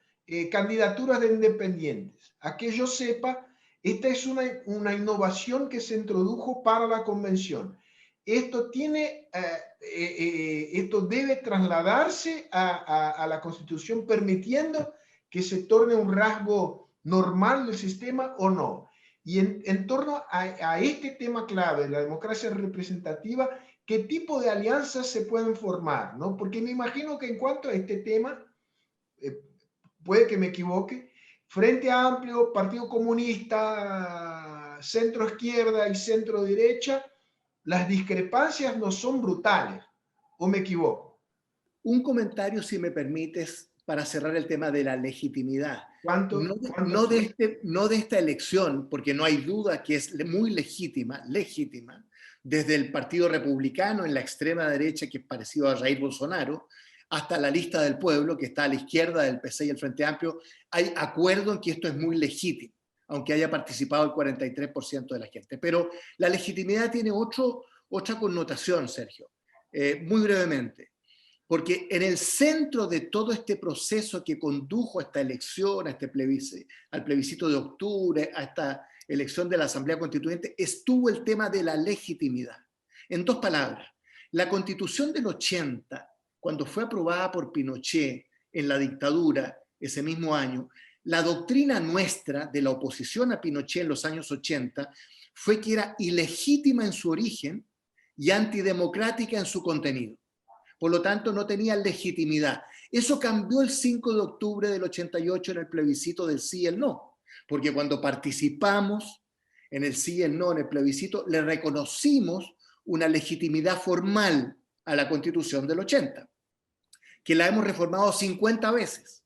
candidaturas de independientes. A que yo sepa, esta es una innovación que se introdujo para la convención. Esto debe trasladarse a la Constitución, permitiendo que se torne un rasgo normal del sistema o no. Y en torno a este tema clave, la democracia representativa, ¿qué tipo de alianzas se pueden formar? ¿No? Porque me imagino que en cuanto a este tema, puede que me equivoque, Frente Amplio, Partido Comunista, centro izquierda y centro derecha, las discrepancias no son brutales, ¿o me equivoco?
Un comentario, si me permites, para cerrar el tema de la legitimidad. No de esta elección, porque no hay duda que es muy legítima, desde el Partido Republicano en la extrema derecha, que es parecido a Jair Bolsonaro, hasta la Lista del Pueblo, que está a la izquierda del PC y el Frente Amplio. Hay acuerdo en que esto es muy legítimo, aunque haya participado el 43% de la gente. Pero la legitimidad tiene otra connotación, Sergio, muy brevemente. Porque en el centro de todo este proceso que condujo a esta elección, al plebiscito de octubre, a esta elección de la Asamblea Constituyente, estuvo el tema de la legitimidad. En 2 palabras, la Constitución del 80, cuando fue aprobada por Pinochet en la dictadura ese mismo año, la doctrina nuestra de la oposición a Pinochet en los años 80 fue que era ilegítima en su origen y antidemocrática en su contenido. Por lo tanto, no tenía legitimidad. Eso cambió el 5 de octubre del 88 en el plebiscito del sí y el no, porque cuando participamos en el sí y el no, en el plebiscito, le reconocimos una legitimidad formal a la Constitución del 80, que la hemos reformado 50 veces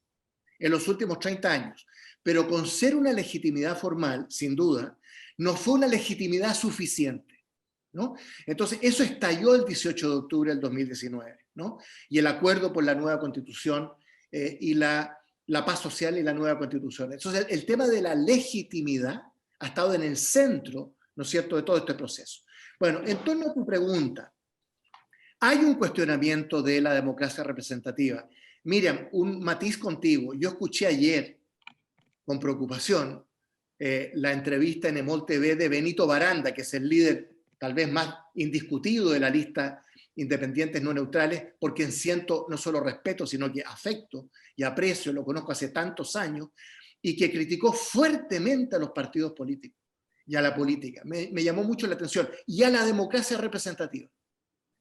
en los últimos 30 años. Pero con ser una legitimidad formal, sin duda, no fue una legitimidad suficiente, ¿no? Entonces, eso estalló el 18 de octubre del 2019, ¿no? Y el acuerdo por la nueva Constitución y la paz social y la nueva Constitución. Entonces, el tema de la legitimidad ha estado en el centro, ¿no es cierto?, de todo este proceso. Bueno, en torno a tu pregunta, hay un cuestionamiento de la democracia representativa. Miriam, un matiz contigo. Yo escuché ayer, con preocupación, la entrevista en Emol TV de Benito Baranda, que es el líder tal vez más indiscutido de la lista Independientes No Neutrales, por quien siento no solo respeto, sino que afecto y aprecio, lo conozco hace tantos años, y que criticó fuertemente a los partidos políticos y a la política. Me llamó mucho la atención. Y a la democracia representativa,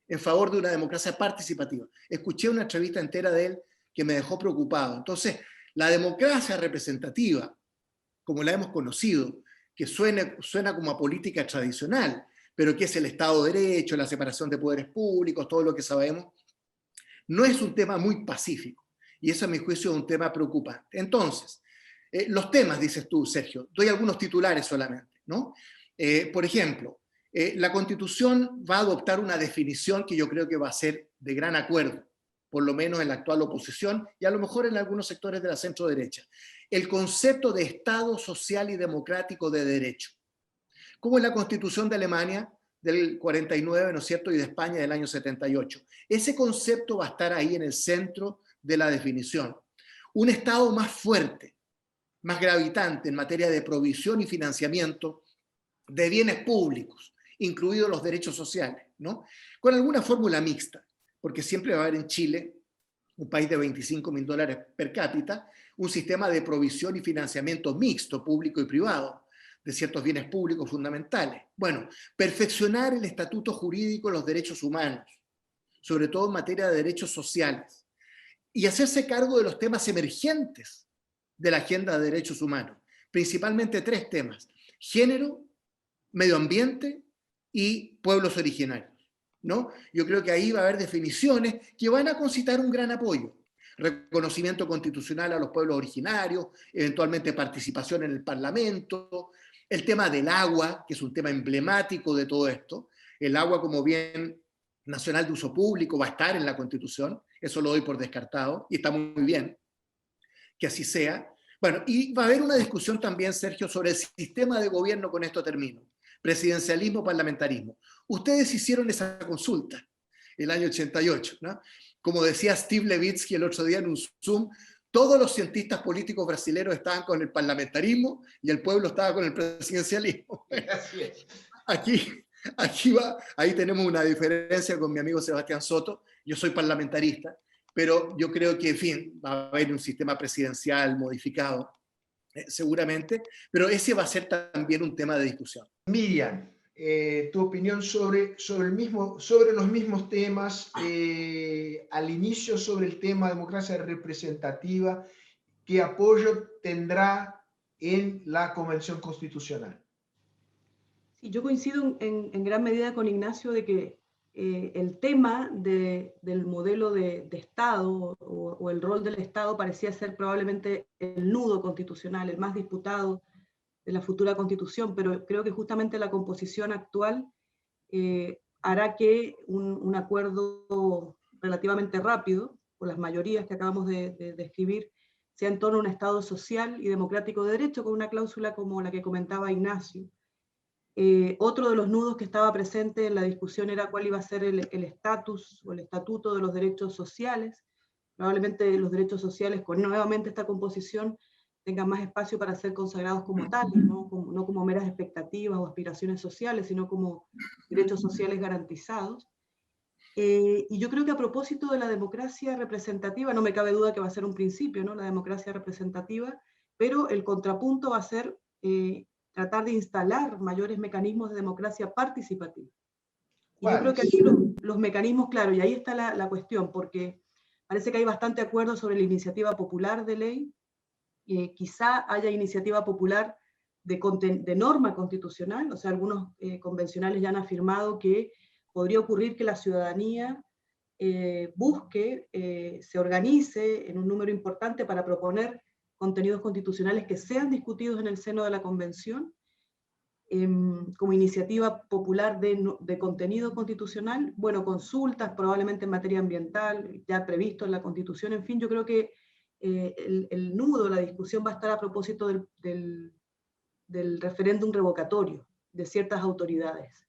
en favor de una democracia participativa. Escuché una entrevista entera de él que me dejó preocupado. Entonces, la democracia representativa, como la hemos conocido, que suena como a política tradicional, pero que es el Estado de Derecho, la separación de poderes públicos, todo lo que sabemos, no es un tema muy pacífico. Y eso, a mi juicio, es un tema preocupante. Entonces, los temas, dices tú, Sergio, doy algunos titulares solamente, ¿no? Por ejemplo, la Constitución va a adoptar una definición que yo creo que va a ser de gran acuerdo, por lo menos en la actual oposición y a lo mejor en algunos sectores de la centro-derecha. El concepto de Estado social y democrático de derecho, como en la Constitución de Alemania del 49, ¿no es cierto?, y de España del año 78. Ese concepto va a estar ahí en el centro de la definición. Un Estado más fuerte, más gravitante en materia de provisión y financiamiento de bienes públicos, incluidos los derechos sociales, ¿no? Con alguna fórmula mixta, porque siempre va a haber en Chile, un país de $25.000 per cápita, un sistema de provisión y financiamiento mixto, público y privado, de ciertos bienes públicos fundamentales. Bueno, perfeccionar el estatuto jurídico de los derechos humanos, sobre todo en materia de derechos sociales, y hacerse cargo de los temas emergentes de la agenda de derechos humanos, principalmente 3 temas: género, medio ambiente y pueblos originarios, ¿no? Yo creo que ahí va a haber definiciones que van a concitar un gran apoyo. Reconocimiento constitucional a los pueblos originarios, eventualmente participación en el Parlamento, el tema del agua, que es un tema emblemático de todo esto. El agua como bien nacional de uso público va a estar en la Constitución, eso lo doy por descartado, y está muy bien que así sea. Bueno, y va a haber una discusión también, Sergio, sobre el sistema de gobierno. Con esto termino. Presidencialismo, parlamentarismo. Ustedes hicieron esa consulta el año 88, ¿no? Como decía Steve Levitsky el otro día en un Zoom, todos los cientistas políticos brasileños estaban con el parlamentarismo y el pueblo estaba con el presidencialismo.
Así es.
Ahí tenemos una diferencia con mi amigo Sebastián Soto. Yo soy parlamentarista, pero yo creo que, en fin, va a haber un sistema presidencial modificado, seguramente, pero ese va a ser también un tema de discusión.
Miriam, tu opinión sobre los mismos temas, al inicio sobre el tema democracia representativa, ¿qué apoyo tendrá en la Convención Constitucional?
Sí, yo coincido en gran medida con Ignacio de que el tema del modelo de Estado o el rol del Estado parecía ser probablemente el nudo constitucional, el más disputado de la futura Constitución, pero creo que justamente la composición actual hará que un acuerdo relativamente rápido, por las mayorías que acabamos de describir, sea en torno a un Estado social y democrático de derecho, con una cláusula como la que comentaba Ignacio. Otro de los nudos que estaba presente en la discusión era cuál iba a ser el estatus o el estatuto de los derechos sociales. Probablemente los derechos sociales, con nuevamente esta composición, tengan más espacio para ser consagrados como tales, no como meras expectativas o aspiraciones sociales, sino como derechos sociales garantizados. Y yo creo que a propósito de la democracia representativa, no me cabe duda que va a ser un principio, ¿no?, la democracia representativa, pero el contrapunto va a ser tratar de instalar mayores mecanismos de democracia participativa. Y yo creo que aquí los mecanismos, claro, y ahí está la cuestión, porque parece que hay bastante acuerdo sobre la iniciativa popular de ley, quizá haya iniciativa popular de norma constitucional, o sea, algunos convencionales ya han afirmado que podría ocurrir que la ciudadanía busque, se organice en un número importante para proponer contenidos constitucionales que sean discutidos en el seno de la Convención, como iniciativa popular de contenido constitucional, bueno, consultas probablemente en materia ambiental, ya previsto en la Constitución, en fin, yo creo que el nudo, la discusión va a estar a propósito del referéndum revocatorio de ciertas autoridades.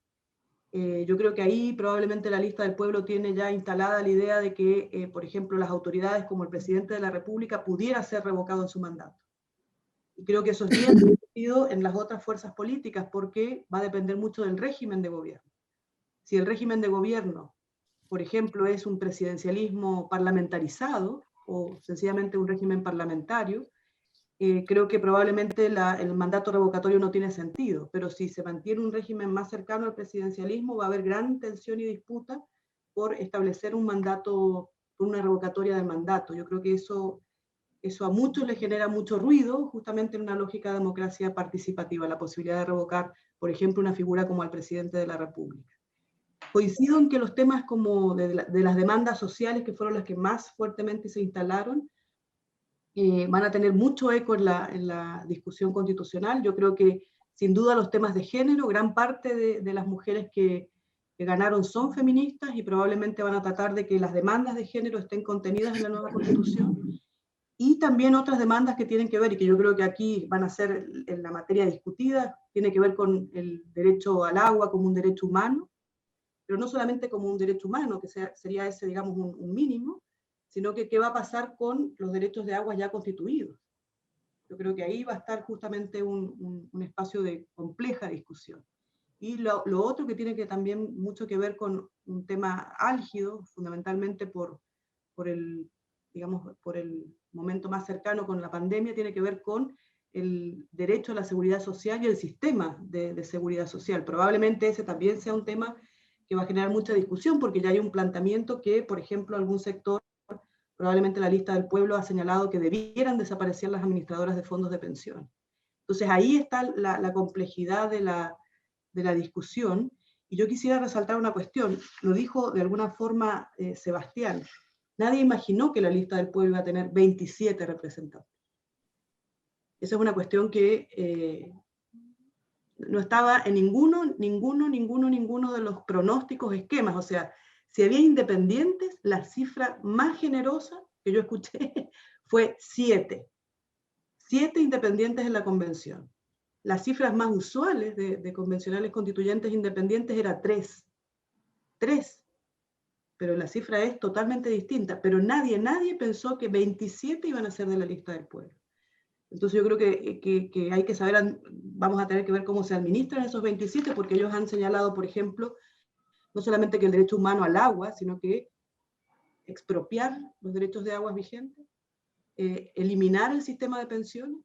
Yo creo que ahí probablemente la lista del pueblo tiene ya instalada la idea de que, por ejemplo, las autoridades como el presidente de la República pudiera ser revocado en su mandato. Y creo que eso es bien discutido en las otras fuerzas políticas porque va a depender mucho del régimen de gobierno. Si el régimen de gobierno, por ejemplo, es un presidencialismo parlamentarizado o sencillamente un régimen parlamentario, creo que probablemente el mandato revocatorio no tiene sentido, pero si se mantiene un régimen más cercano al presidencialismo, va a haber gran tensión y disputa por establecer un mandato, una revocatoria del mandato. Yo creo que eso a muchos les genera mucho ruido, justamente en una lógica de democracia participativa, la posibilidad de revocar, por ejemplo, una figura como al presidente de la República. Coincido en que los temas como de las demandas sociales, que fueron las que más fuertemente se instalaron, van a tener mucho eco en la discusión constitucional. Yo creo que, sin duda, los temas de género, gran parte de las mujeres que ganaron son feministas y probablemente van a tratar de que las demandas de género estén contenidas en la nueva Constitución. Y también otras demandas que tienen que ver, y que yo creo que aquí van a ser en la materia discutida, tiene que ver con el derecho al agua como un derecho humano, pero no solamente como un derecho humano, que sería ese, digamos, un mínimo, sino que qué va a pasar con los derechos de agua ya constituidos. Yo creo que ahí va a estar justamente un espacio de compleja discusión. Y lo otro que tiene que también mucho que ver con un tema álgido, fundamentalmente por el momento más cercano con la pandemia, tiene que ver con el derecho a la seguridad social y el sistema de seguridad social. Probablemente ese también sea un tema que va a generar mucha discusión, porque ya hay un planteamiento que, por ejemplo, algún sector, probablemente la lista del pueblo, ha señalado que debieran desaparecer las administradoras de fondos de pensión. Entonces ahí está la complejidad de la discusión, y yo quisiera resaltar una cuestión. Lo dijo de alguna forma Sebastián. Nadie imaginó que la lista del pueblo iba a tener 27 representantes. Esa es una cuestión que no estaba en ninguno de los pronósticos, esquemas. O sea, si había independientes, la cifra más generosa que yo escuché fue 7. 7 independientes en la convención. Las cifras más usuales de convencionales constituyentes independientes era 3. 3. Pero la cifra es totalmente distinta. Pero nadie pensó que 27 iban a ser de la lista del pueblo. Entonces yo creo que hay que saber, vamos a tener que ver cómo se administran esos 27, porque ellos han señalado, por ejemplo, no solamente que el derecho humano al agua, sino que expropiar los derechos de aguas vigentes, eliminar el sistema de pensiones.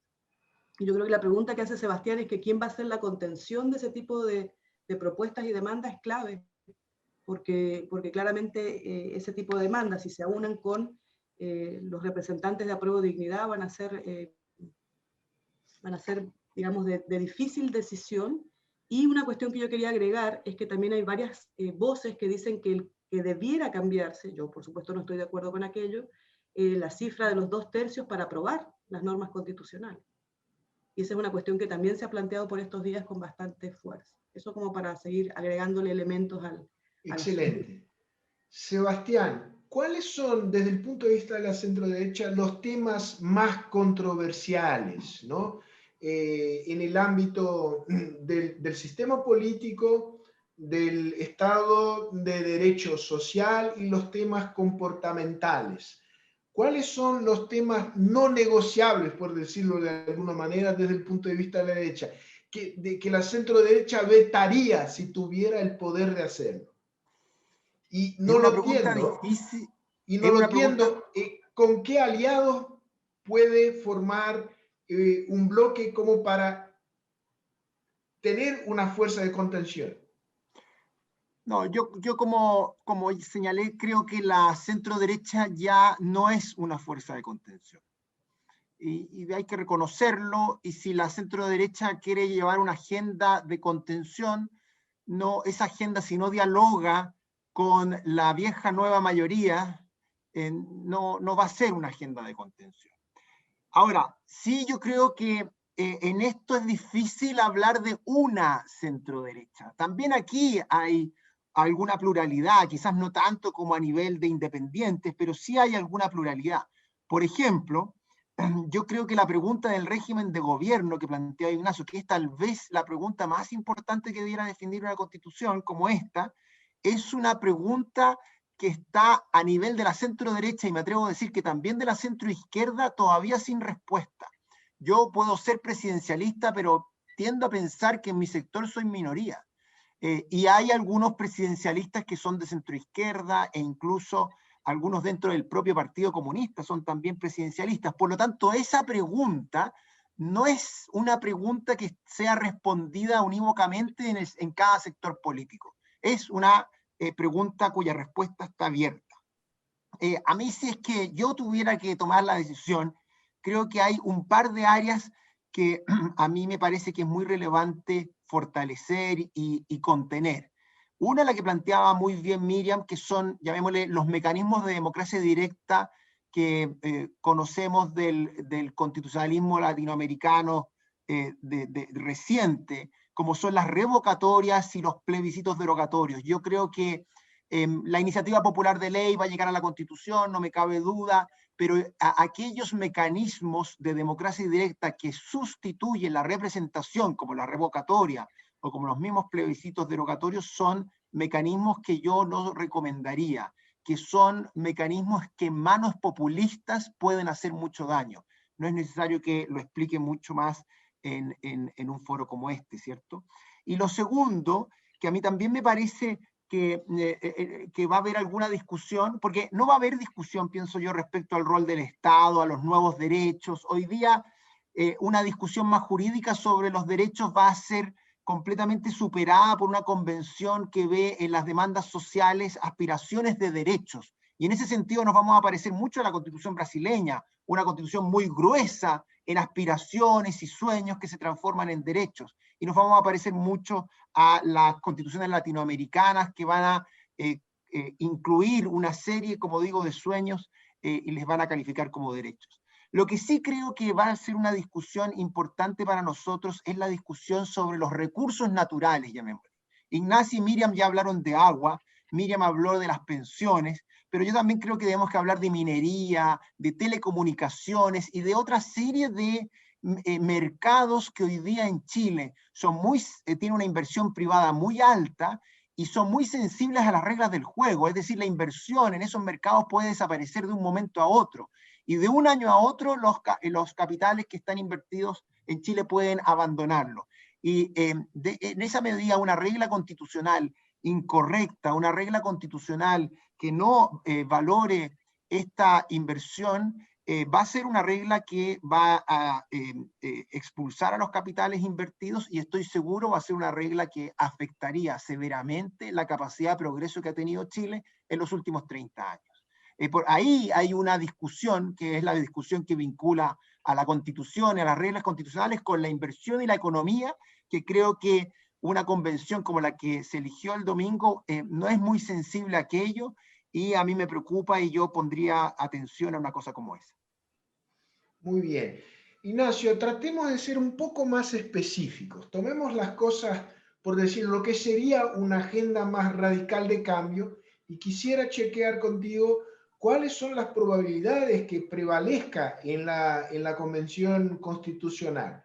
Y yo creo que la pregunta que hace Sebastián es que quién va a hacer la contención de ese tipo de propuestas y demandas es clave, porque claramente ese tipo de demandas, si se aunan con los representantes de Apruebo Dignidad, van a ser, digamos, de difícil decisión. Y una cuestión que yo quería agregar es que también hay varias voces que dicen que debiera cambiarse, yo por supuesto no estoy de acuerdo con aquello, la cifra de los 2/3 para aprobar las normas constitucionales. Y esa es una cuestión que también se ha planteado por estos días con bastante fuerza. Eso como para seguir agregándole elementos al...
Excelente. Sebastián, ¿cuáles son, desde el punto de vista de la centroderecha, los temas más controversiales, ¿no? En el ámbito del sistema político, del Estado de Derecho social y los temas comportamentales? ¿Cuáles son los temas no negociables, por decirlo de alguna manera, desde el punto de vista de la derecha, que la centroderecha vetaría si tuviera el poder de hacerlo? Y no lo entiendo.
Difícil.
Y no lo entiendo. ¿Con qué aliados puede formar un bloque como para tener una fuerza de contención?
No, yo como señalé, creo que la centro-derecha ya no es una fuerza de contención. Y hay que reconocerlo, y si la centro-derecha quiere llevar una agenda de contención, esa agenda, si no dialoga con la vieja nueva mayoría, no va a ser una agenda de contención. Ahora, sí, yo creo que en esto es difícil hablar de una centro-derecha. También aquí hay alguna pluralidad, quizás no tanto como a nivel de independientes, pero sí hay alguna pluralidad. Por ejemplo, yo creo que la pregunta del régimen de gobierno que plantea Ignacio, que es tal vez la pregunta más importante que debiera definir una constitución como esta, es una pregunta que está a nivel de la centro-derecha, y me atrevo a decir que también de la centro-izquierda, todavía sin respuesta. Yo puedo ser presidencialista, pero tiendo a pensar que en mi sector soy minoría. Y hay algunos presidencialistas que son de centro-izquierda, e incluso algunos dentro del propio Partido Comunista son también presidencialistas. Por lo tanto, esa pregunta no es una pregunta que sea respondida unívocamente en cada sector político. Es una pregunta cuya respuesta está abierta. A mí, si es que yo tuviera que tomar la decisión, creo que hay un par de áreas que a mí me parece que es muy relevante fortalecer y contener. Una, la que planteaba muy bien Miriam, que son, llamémosle, los mecanismos de democracia directa que conocemos del constitucionalismo latinoamericano reciente, como son las revocatorias y los plebiscitos derogatorios. Yo creo que la iniciativa popular de ley va a llegar a la Constitución, no me cabe duda, pero aquellos mecanismos de democracia directa que sustituyen la representación, como la revocatoria o como los mismos plebiscitos derogatorios, son mecanismos que yo no recomendaría, que son mecanismos que en manos populistas pueden hacer mucho daño. No es necesario que lo explique mucho más en un foro como este, ¿cierto? Y lo segundo, que a mí también me parece que va a haber alguna discusión, porque no va a haber discusión, pienso yo, respecto al rol del Estado, a los nuevos derechos. Hoy día una discusión más jurídica sobre los derechos va a ser completamente superada por una convención que ve en las demandas sociales aspiraciones de derechos. Y en ese sentido nos vamos a parecer mucho a la Constitución brasileña, una constitución muy gruesa en aspiraciones y sueños que se transforman en derechos. Y nos vamos a parecer mucho a las constituciones latinoamericanas que van a incluir una serie, como digo, de sueños y les van a calificar como derechos. Lo que sí creo que va a ser una discusión importante para nosotros es la discusión sobre los recursos naturales, llamémoslo. Ignacio y Miriam ya hablaron de agua, Miriam habló de las pensiones, pero yo también creo que debemos que hablar de minería, de telecomunicaciones y de otra serie de mercados que hoy día en Chile son tienen una inversión privada muy alta y son muy sensibles a las reglas del juego, es decir, la inversión en esos mercados puede desaparecer de un momento a otro. Y de un año a otro los capitales que están invertidos en Chile pueden abandonarlo. Y en esa medida una regla constitucional incorrecta, una regla constitucional que no valore esta inversión, va a ser una regla que va a expulsar a los capitales invertidos y estoy seguro va a ser una regla que afectaría severamente la capacidad de progreso que ha tenido Chile en los últimos 30 años. Por ahí hay una discusión, que es la discusión que vincula a la Constitución y a las reglas constitucionales con la inversión y la economía, que creo que una convención como la que se eligió el domingo no es muy sensible a aquello y a mí me preocupa y yo pondría atención a una cosa como esa.
Muy bien. Ignacio, tratemos de ser un poco más específicos. Tomemos las cosas, por decir, lo que sería una agenda más radical de cambio y quisiera chequear contigo cuáles son las probabilidades que prevalezca en la Convención Constitucional.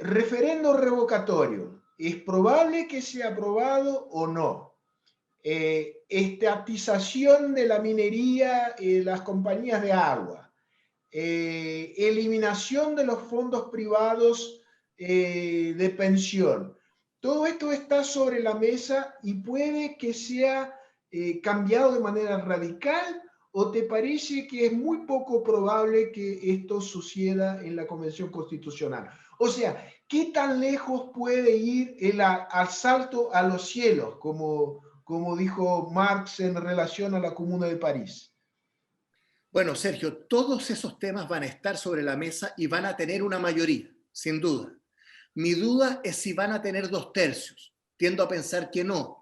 Referendo revocatorio, ¿es probable que sea aprobado o no? Estatización de la minería, las compañías de agua, eliminación de los fondos privados de pensión. Todo esto está sobre la mesa y puede que sea cambiado de manera radical, ¿o te parece que es muy poco probable que esto suceda en la Convención Constitucional? O sea, ¿qué tan lejos puede ir el asalto a los cielos, como dijo Marx en relación a la Comuna de París?
Bueno, Sergio, todos esos temas van a estar sobre la mesa y van a tener una mayoría, sin duda. Mi duda es si van a tener 2/3. Tiendo a pensar que no.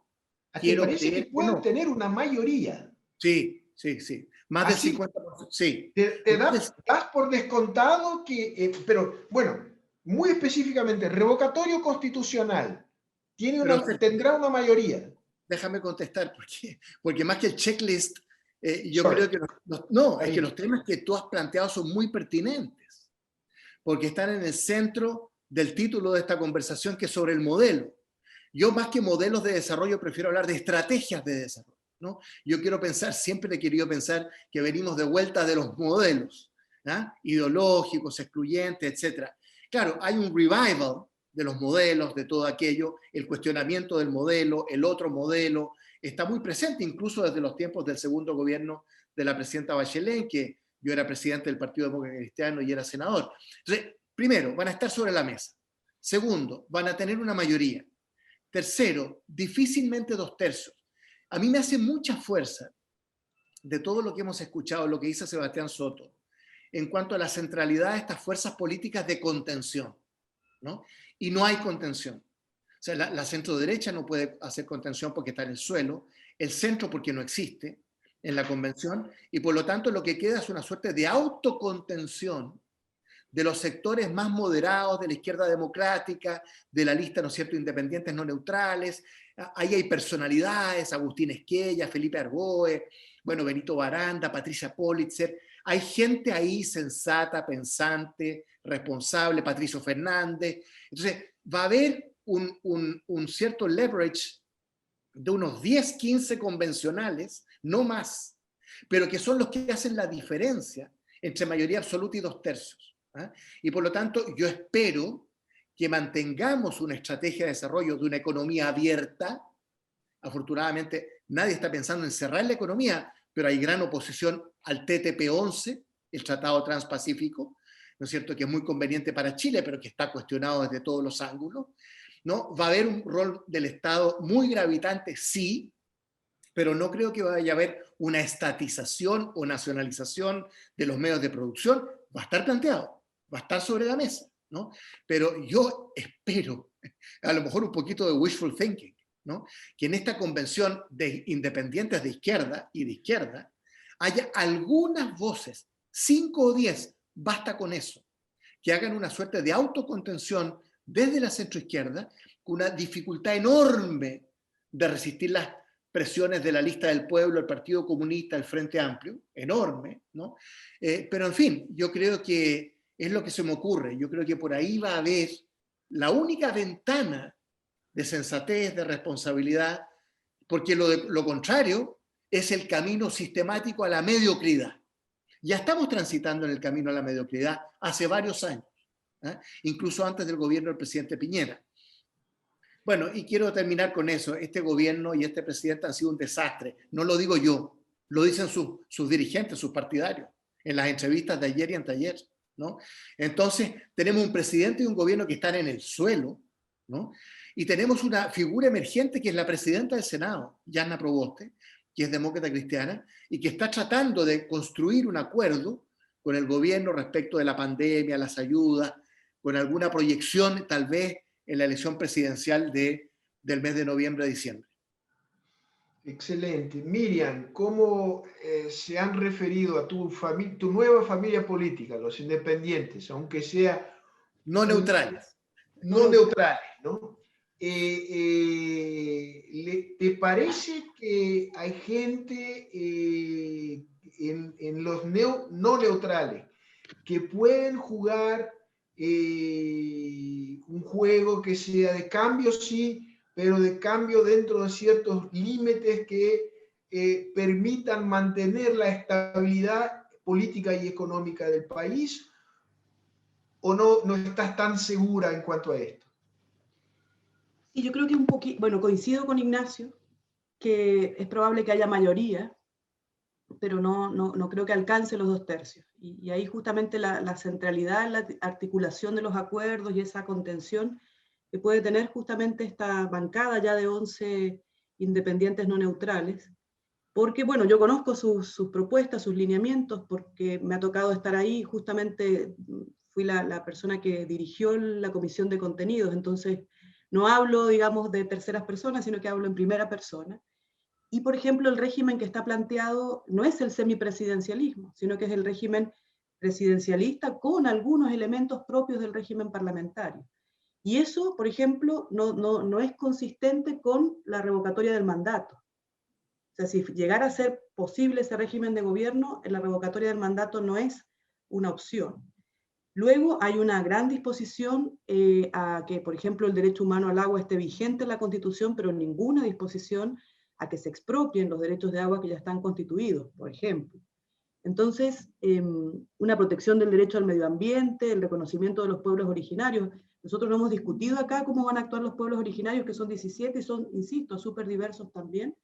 ¿Te parece que pueden tener una mayoría?
Sí, sí, sí. Más del 50%. Sí.
¿Te das por descontado que, pero bueno, muy específicamente, revocatorio constitucional, tendrá una mayoría?
Déjame contestar, porque más que el checklist, yo creo que es que los temas que tú has planteado son muy pertinentes, porque están en el centro del título de esta conversación, que es sobre el modelo. Yo más que modelos de desarrollo prefiero hablar de estrategias de desarrollo, ¿no? Yo quiero pensar, siempre he querido pensar que venimos de vuelta de los modelos, ¿ah? Ideológicos, excluyentes, etc. Claro, hay un revival de los modelos, de todo aquello, el cuestionamiento del modelo, el otro modelo, está muy presente, incluso desde los tiempos del segundo gobierno de la presidenta Bachelet, que yo era presidente del Partido Demócrata Cristiano y era senador. Entonces, primero, van a estar sobre la mesa. Segundo, van a tener una mayoría. Tercero, difícilmente 2/3. A mí me hace mucha fuerza de todo lo que hemos escuchado, lo que dice Sebastián Soto, en cuanto a la centralidad de estas fuerzas políticas de contención, ¿no? Y no hay contención. O sea, la centro-derecha no puede hacer contención porque está en el suelo, el centro porque no existe en la convención, y por lo tanto lo que queda es una suerte de autocontención de los sectores más moderados de la izquierda democrática, de la lista, ¿no es cierto?, independientes no neutrales. Ahí hay personalidades, Agustín Esquella, Felipe Arboe, bueno, Benito Baranda, Patricia Politzer. Hay gente ahí sensata, pensante, responsable, Patricio Fernández. Entonces, va a haber un cierto leverage de unos 10, 15 convencionales, no más, pero que son los que hacen la diferencia entre mayoría absoluta y 2/3. ¿Ah? Y por lo tanto, yo espero que mantengamos una estrategia de desarrollo de una economía abierta. Afortunadamente, nadie está pensando en cerrar la economía, pero hay gran oposición al TTP-11, el Tratado Transpacífico, ¿no es cierto?, que es muy conveniente para Chile, pero que está cuestionado desde todos los ángulos, ¿no? Va a haber un rol del Estado muy gravitante, sí, pero no creo que vaya a haber una estatización o nacionalización de los medios de producción. Va a estar planteado, va a estar sobre la mesa, ¿no? Pero yo espero, a lo mejor un poquito de wishful thinking, ¿no?, que en esta convención de independientes de izquierda y de izquierda haya algunas voces, 5 o 10, basta con eso, que hagan una suerte de autocontención desde la centroizquierda, con una dificultad enorme de resistir las presiones de la Lista del Pueblo, el Partido Comunista, el Frente Amplio, enorme, ¿no? Pero en fin, yo creo que es lo que se me ocurre. Yo creo que por ahí va a haber la única ventana de sensatez, de responsabilidad, porque lo contrario es el camino sistemático a la mediocridad. Ya estamos transitando en el camino a la mediocridad hace varios años, ¿eh? Incluso antes del gobierno del presidente Piñera. Bueno, y quiero terminar con eso. Este gobierno y este presidente han sido un desastre. No lo digo yo, lo dicen sus dirigentes, sus partidarios, en las entrevistas de ayer y anteayer, ¿no? Entonces, tenemos un presidente y un gobierno que están en el suelo, ¿no? Y tenemos una figura emergente que es la presidenta del Senado, Yana Proboste, que es demócrata cristiana, y que está tratando de construir un acuerdo con el gobierno respecto de la pandemia, las ayudas, con alguna proyección tal vez en la elección presidencial del mes de noviembre a diciembre.
Excelente. Miriam, ¿cómo se han referido a tu nueva familia política, los independientes, aunque sea
no neutrales?
No neutrales, ¿no? ¿Te parece que hay gente en los no neutrales que pueden jugar un juego que sea de cambio, sí, pero de cambio dentro de ciertos límites que permitan mantener la estabilidad política y económica del país? ¿O no estás tan segura en cuanto a esto?
Sí, yo creo que un poquito, bueno, coincido con Ignacio, que es probable que haya mayoría, pero no creo que alcance los 2/3. Y ahí justamente la centralidad, la articulación de los acuerdos y esa contención que puede tener justamente esta bancada ya de 11 independientes no neutrales, porque, bueno, yo conozco sus propuestas, sus lineamientos, porque me ha tocado estar ahí, justamente fui la persona que dirigió la comisión de contenidos, entonces no hablo, digamos, de terceras personas, sino que hablo en primera persona. Y, por ejemplo, el régimen que está planteado no es el semipresidencialismo, sino que es el régimen presidencialista con algunos elementos propios del régimen parlamentario. Y eso, por ejemplo, no es consistente con la revocatoria del mandato. O sea, si llegara a ser posible ese régimen de gobierno, la revocatoria del mandato no es una opción. Luego hay una gran disposición a que, por ejemplo, el derecho humano al agua esté vigente en la Constitución, pero ninguna disposición a que se expropien los derechos de agua que ya están constituidos, por ejemplo. Entonces, una protección del derecho al medio ambiente, el reconocimiento de los pueblos originarios. Nosotros no hemos discutido acá cómo van a actuar los pueblos originarios, que son 17 y son, insisto, súper diversos también,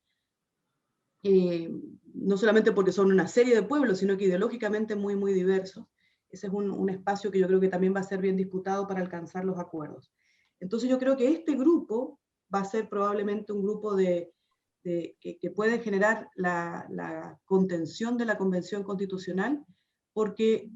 no solamente porque son una serie de pueblos, sino que ideológicamente muy, muy diversos. Ese es un espacio que yo creo que también va a ser bien disputado para alcanzar los acuerdos. Entonces yo creo que este grupo va a ser probablemente un grupo que puede generar la contención de la Convención Constitucional, porque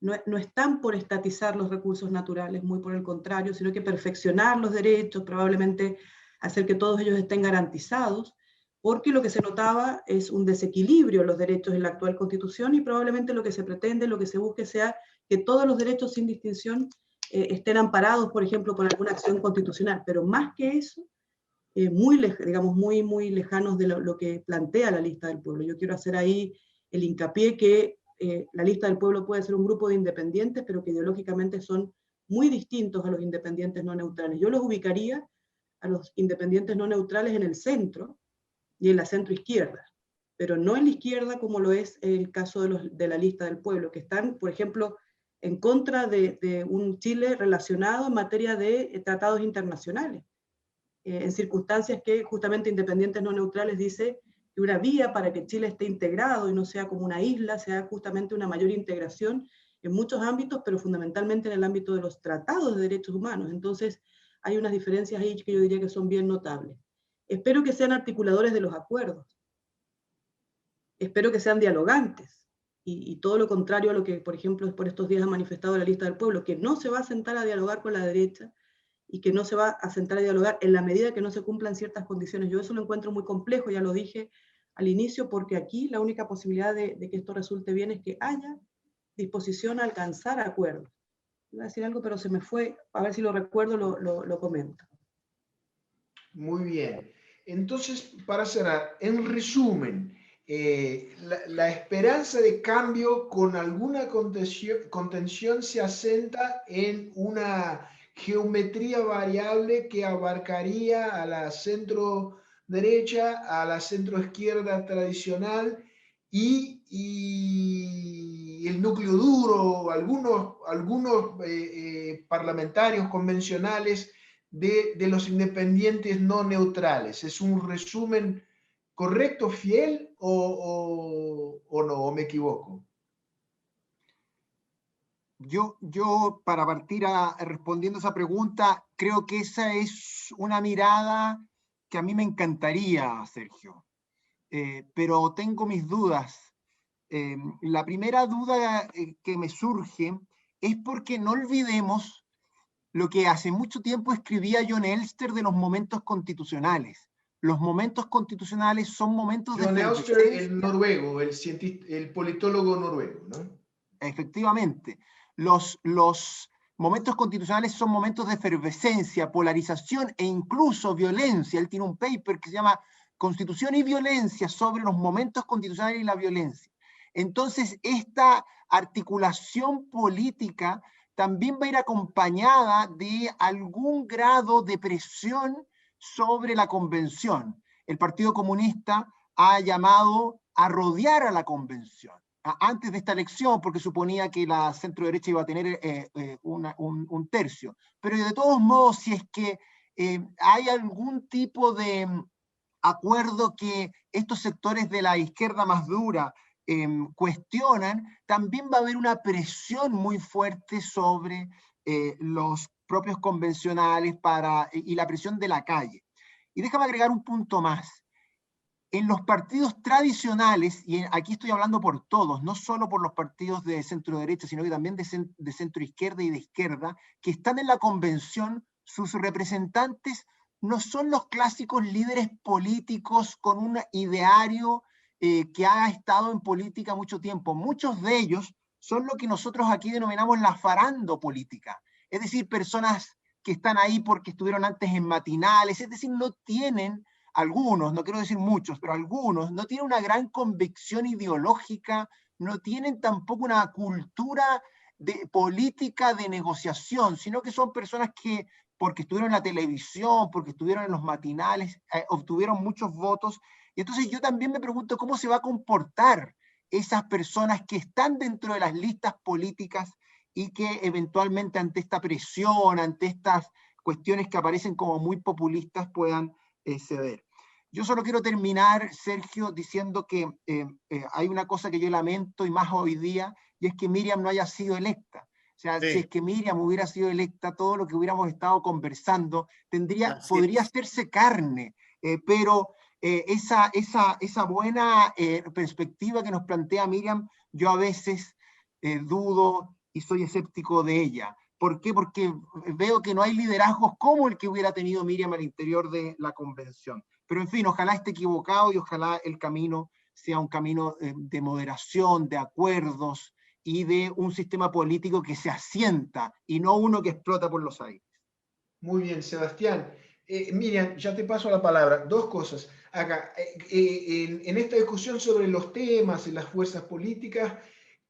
no están por estatizar los recursos naturales, muy por el contrario, sino que perfeccionar los derechos, probablemente hacer que todos ellos estén garantizados, porque lo que se notaba es un desequilibrio en los derechos en la actual Constitución, y probablemente lo que se pretende, lo que se busque sea que todos los derechos sin distinción estén amparados, por ejemplo, por alguna acción constitucional, pero más que eso, digamos, muy lejanos de lo que plantea la lista del pueblo. Yo quiero hacer ahí el hincapié que la lista del pueblo puede ser un grupo de independientes, pero que ideológicamente son muy distintos a los independientes no neutrales. Yo los ubicaría a los independientes no neutrales en el centro y en la centroizquierda, pero no en la izquierda como lo es el caso de la lista del pueblo, que están, por ejemplo, en contra de un Chile relacionado en materia de tratados internacionales, en circunstancias que justamente Independientes No Neutrales dice que una vía para que Chile esté integrado y no sea como una isla, sea justamente una mayor integración en muchos ámbitos, pero fundamentalmente en el ámbito de los tratados de derechos humanos. Entonces, hay unas diferencias ahí que yo diría que son bien notables. Espero que sean articuladores de los acuerdos. Espero que sean dialogantes. Y todo lo contrario a lo que, por ejemplo, por estos días ha manifestado la lista del pueblo, que no se va a sentar a dialogar con la derecha, y que no se va a sentar a dialogar en la medida que no se cumplan ciertas condiciones. Yo eso lo encuentro muy complejo, ya lo dije al inicio, porque aquí la única posibilidad de que esto resulte bien es que haya disposición a alcanzar acuerdos. Iba a decir algo, pero se me fue, a ver si lo recuerdo, lo comento.
Muy bien. Entonces, para cerrar, en resumen, la esperanza de cambio con alguna contención se asenta en una geometría variable que abarcaría a la centro derecha, a la centro izquierda tradicional y el núcleo duro, algunos parlamentarios convencionales de los independientes no neutrales. ¿Es un resumen correcto, fiel o no, o me equivoco?
Yo, para partir respondiendo a esa pregunta, creo que esa es una mirada que a mí me encantaría, Sergio, pero tengo mis dudas. La primera duda que me surge es porque no olvidemos lo que hace mucho tiempo escribía John Elster de los momentos constitucionales. Los momentos constitucionales son momentos
John
de
Elster,
efervescencia.
el noruego, el politólogo noruego, ¿no?
Efectivamente, los momentos constitucionales son momentos de efervescencia, polarización e incluso violencia. Él tiene un paper que se llama Constitución y Violencia sobre los momentos constitucionales y la violencia. Entonces, esta articulación política también va a ir acompañada de algún grado de presión sobre la convención. El Partido Comunista ha llamado a rodear a la convención antes de esta elección, porque suponía que la centro derecha iba a tener un tercio. Pero de todos modos, si es que hay algún tipo de acuerdo que estos sectores de la izquierda más dura cuestionan, también va a haber una presión muy fuerte sobre los propios convencionales y la presión de la calle. Y déjame agregar un punto más. En los partidos tradicionales, y aquí estoy hablando por todos, no solo por los partidos de centro derecha, sino que también de centro izquierda y de izquierda, que están en la convención, sus representantes no son los clásicos líderes políticos con un ideario que ha estado en política mucho tiempo. Muchos de ellos son lo que nosotros aquí denominamos la farandopolítica, es decir, personas que están ahí porque estuvieron antes en matinales, es decir, no tienen algunos, no quiero decir muchos, pero algunos no tienen una gran convicción ideológica, no tienen tampoco una cultura política de negociación, sino que son personas que, porque estuvieron en la televisión, porque estuvieron en los matinales, obtuvieron muchos votos. Y entonces yo también me pregunto cómo se va a comportar esas personas que están dentro de las listas políticas y que eventualmente ante esta presión, ante estas cuestiones que aparecen como muy populistas puedan ceder. Yo solo quiero terminar, Sergio, diciendo que hay una cosa que yo lamento, y más hoy día, y es que Miriam no haya sido electa. O sea,
Sí.
si es que Miriam hubiera sido electa, todo lo que hubiéramos estado conversando podría hacerse carne, pero esa buena perspectiva que nos plantea Miriam, yo a veces dudo y soy escéptico de ella. ¿Por qué? Porque veo que no hay liderazgos como el que hubiera tenido Miriam al interior de la convención. Pero en fin, ojalá esté equivocado y ojalá el camino sea un camino de moderación, de acuerdos y de un sistema político que se asienta y no uno que explota por los aires.
Muy bien, Sebastián. Miriam, ya te paso la palabra. Dos cosas. Acá, en esta discusión sobre los temas y las fuerzas políticas,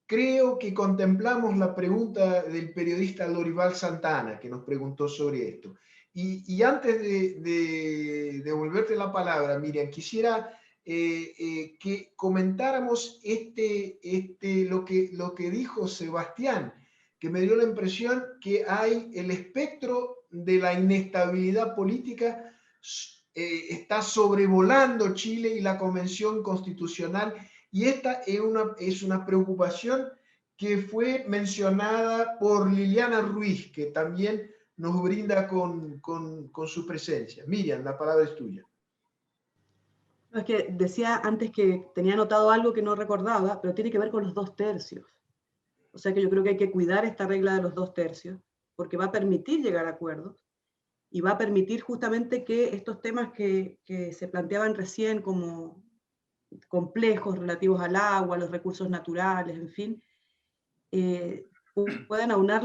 creo que contemplamos la pregunta del periodista Lorival Santana, que nos preguntó sobre esto. Y antes de devolverte la palabra, Miriam, quisiera que comentáramos lo que dijo Sebastián, que me dio la impresión que hay el espectro de la inestabilidad política está sobrevolando Chile y la Convención Constitucional, y esta es una preocupación que fue mencionada por Liliana Ruiz, que también nos brinda con su presencia. Miriam, la palabra es tuya.
No, es que decía antes que tenía anotado algo que no recordaba, pero tiene que ver con los 2/3. O sea que yo creo que hay que cuidar esta regla de los 2/3, porque va a permitir llegar a acuerdos y va a permitir justamente que estos temas que se planteaban recién como complejos relativos al agua, los recursos naturales, en fin, puedan aunar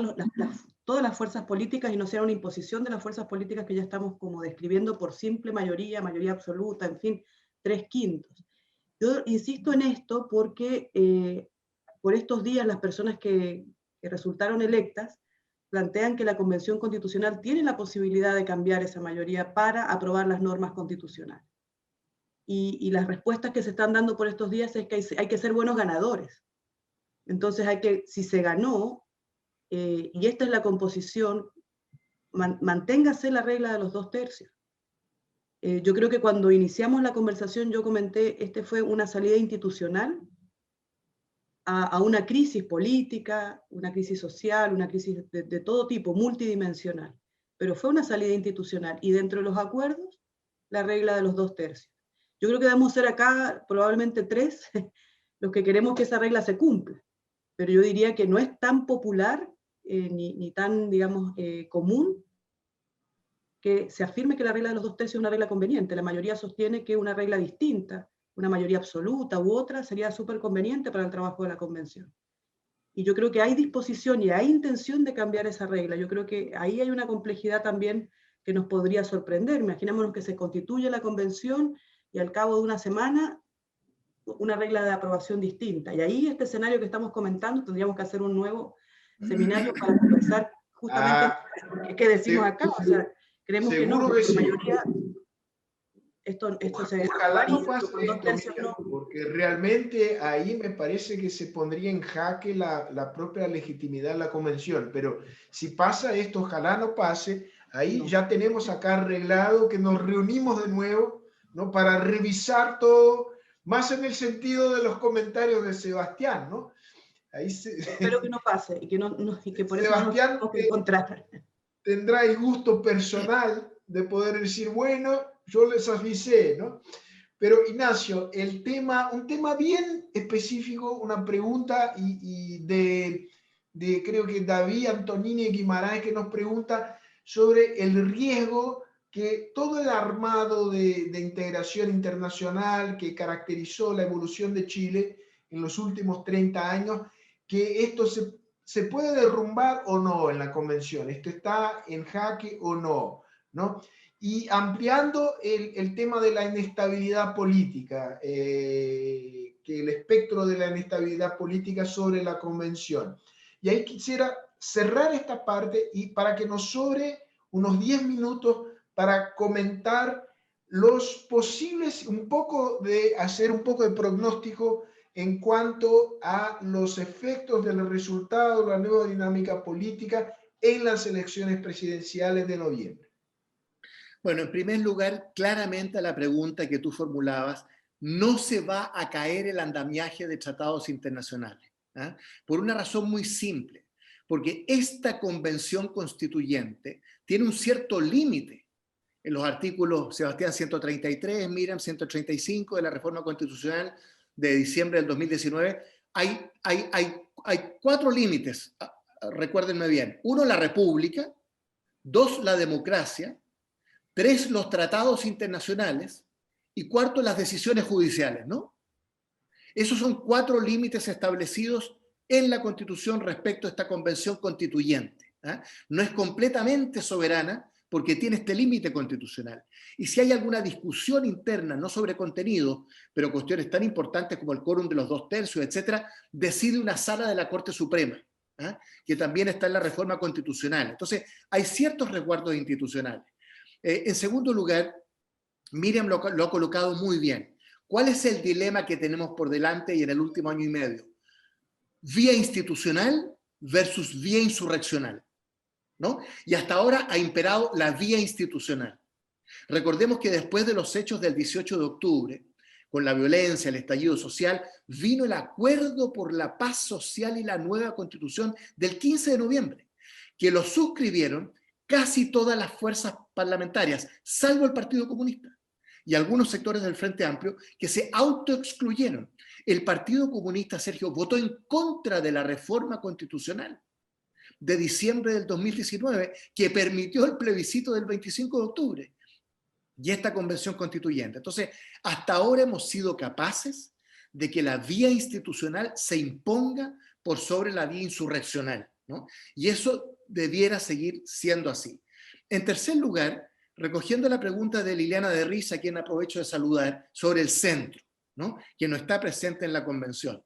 todas las fuerzas políticas y no sea una imposición de las fuerzas políticas que ya estamos como describiendo por simple mayoría, mayoría absoluta, en fin, 3/5. Yo insisto en esto porque por estos días las personas que resultaron electas plantean que la Convención Constitucional tiene la posibilidad de cambiar esa mayoría para aprobar las normas constitucionales. Y las respuestas que se están dando por estos días es que hay que ser buenos ganadores. Entonces si se ganó, y esta es la composición, manténgase la regla de los 2/3. Yo creo que cuando iniciamos la conversación yo comenté, fue una salida institucional a una crisis política, una crisis social, una crisis de todo tipo, multidimensional. Pero fue una salida institucional y dentro de los acuerdos, la regla de los 2/3. Yo creo que debemos ser acá probablemente 3 los que queremos que esa regla se cumpla. Pero yo diría que no es tan popular ni tan, digamos, común que se afirme que la regla de los 2/3 es una regla conveniente. La mayoría sostiene que una regla distinta, una mayoría absoluta u otra, sería súper conveniente para el trabajo de la convención. Y yo creo que hay disposición y hay intención de cambiar esa regla. Yo creo que ahí hay una complejidad también que nos podría sorprender. Imaginémonos que se constituye la convención y al cabo de una semana una regla de aprobación distinta. Y ahí este escenario que estamos comentando tendríamos que hacer un nuevo seminario para conversar justamente qué decimos acá. O sea, creemos que no, porque la mayoría esto se
ojalá no pase
con 2/3 no.
porque realmente ahí me parece que se pondría en jaque la propia legitimidad de la convención, pero si pasa esto, ojalá no pase, ahí ya tenemos acá arreglado que nos reunimos de nuevo, ¿no? Para revisar todo, más en el sentido de los comentarios de Sebastián, ¿no? Ahí
Espero que no pase y que por eso
Sebastián
no nos tenemos que encontrar.
tendrá el gusto personal de poder decir, bueno, yo les avisé, ¿no? Pero Ignacio, un tema bien específico, una pregunta y de creo que David Antonini Guimarães, que nos pregunta sobre el riesgo que todo el armado de integración internacional que caracterizó la evolución de Chile en los últimos 30 años, que esto se puede derrumbar o no en la convención, esto está en jaque o no, ¿no? Y ampliando el tema de la inestabilidad política, que el espectro de la inestabilidad política sobre la convención. Y ahí quisiera cerrar esta parte y para que nos sobre unos 10 minutos para comentar los posibles, hacer un poco de pronóstico en cuanto a los efectos del resultado de la nueva dinámica política en las elecciones presidenciales de noviembre.
Bueno, en primer lugar, claramente a la pregunta que tú formulabas, no se va a caer el andamiaje de tratados internacionales, ¿ah? Por una razón muy simple, porque esta convención constituyente tiene un cierto límite en los artículos, Sebastián, 133, Miriam, 135 de la reforma constitucional de diciembre del 2019, hay 4 límites, recuérdenme bien. 1, la república; 2, la democracia; 3, los tratados internacionales; y 4, las decisiones judiciales, ¿no? Esos son 4 límites establecidos en la Constitución respecto a esta convención constituyente, ¿eh? No es completamente soberana porque tiene este límite constitucional. Y si hay alguna discusión interna, no sobre contenido, pero cuestiones tan importantes como el quórum de los 2/3, etcétera, decide una sala de la Corte Suprema, ¿eh? Que también está en la reforma constitucional. Entonces, hay ciertos resguardos institucionales. En segundo lugar, Miriam lo ha colocado muy bien. ¿Cuál es el dilema que tenemos por delante y en el último año y medio? Vía institucional versus vía insurreccional, ¿no? Y hasta ahora ha imperado la vía institucional. Recordemos que después de los hechos del 18 de octubre, con la violencia, el estallido social, vino el acuerdo por la paz social y la nueva constitución del 15 de noviembre, que lo suscribieron casi todas las fuerzas parlamentarias, salvo el Partido Comunista y algunos sectores del Frente Amplio que se autoexcluyeron. El Partido Comunista, Sergio, votó en contra de la reforma constitucional de diciembre del 2019 que permitió el plebiscito del 25 de octubre y esta convención constituyente. Entonces, hasta ahora hemos sido capaces de que la vía institucional se imponga por sobre la vía insurreccional, ¿no? Y eso debiera seguir siendo así. En tercer lugar, recogiendo la pregunta de Liliana de Risa, a quien aprovecho de saludar, sobre el centro, ¿no? Que no está presente en la convención.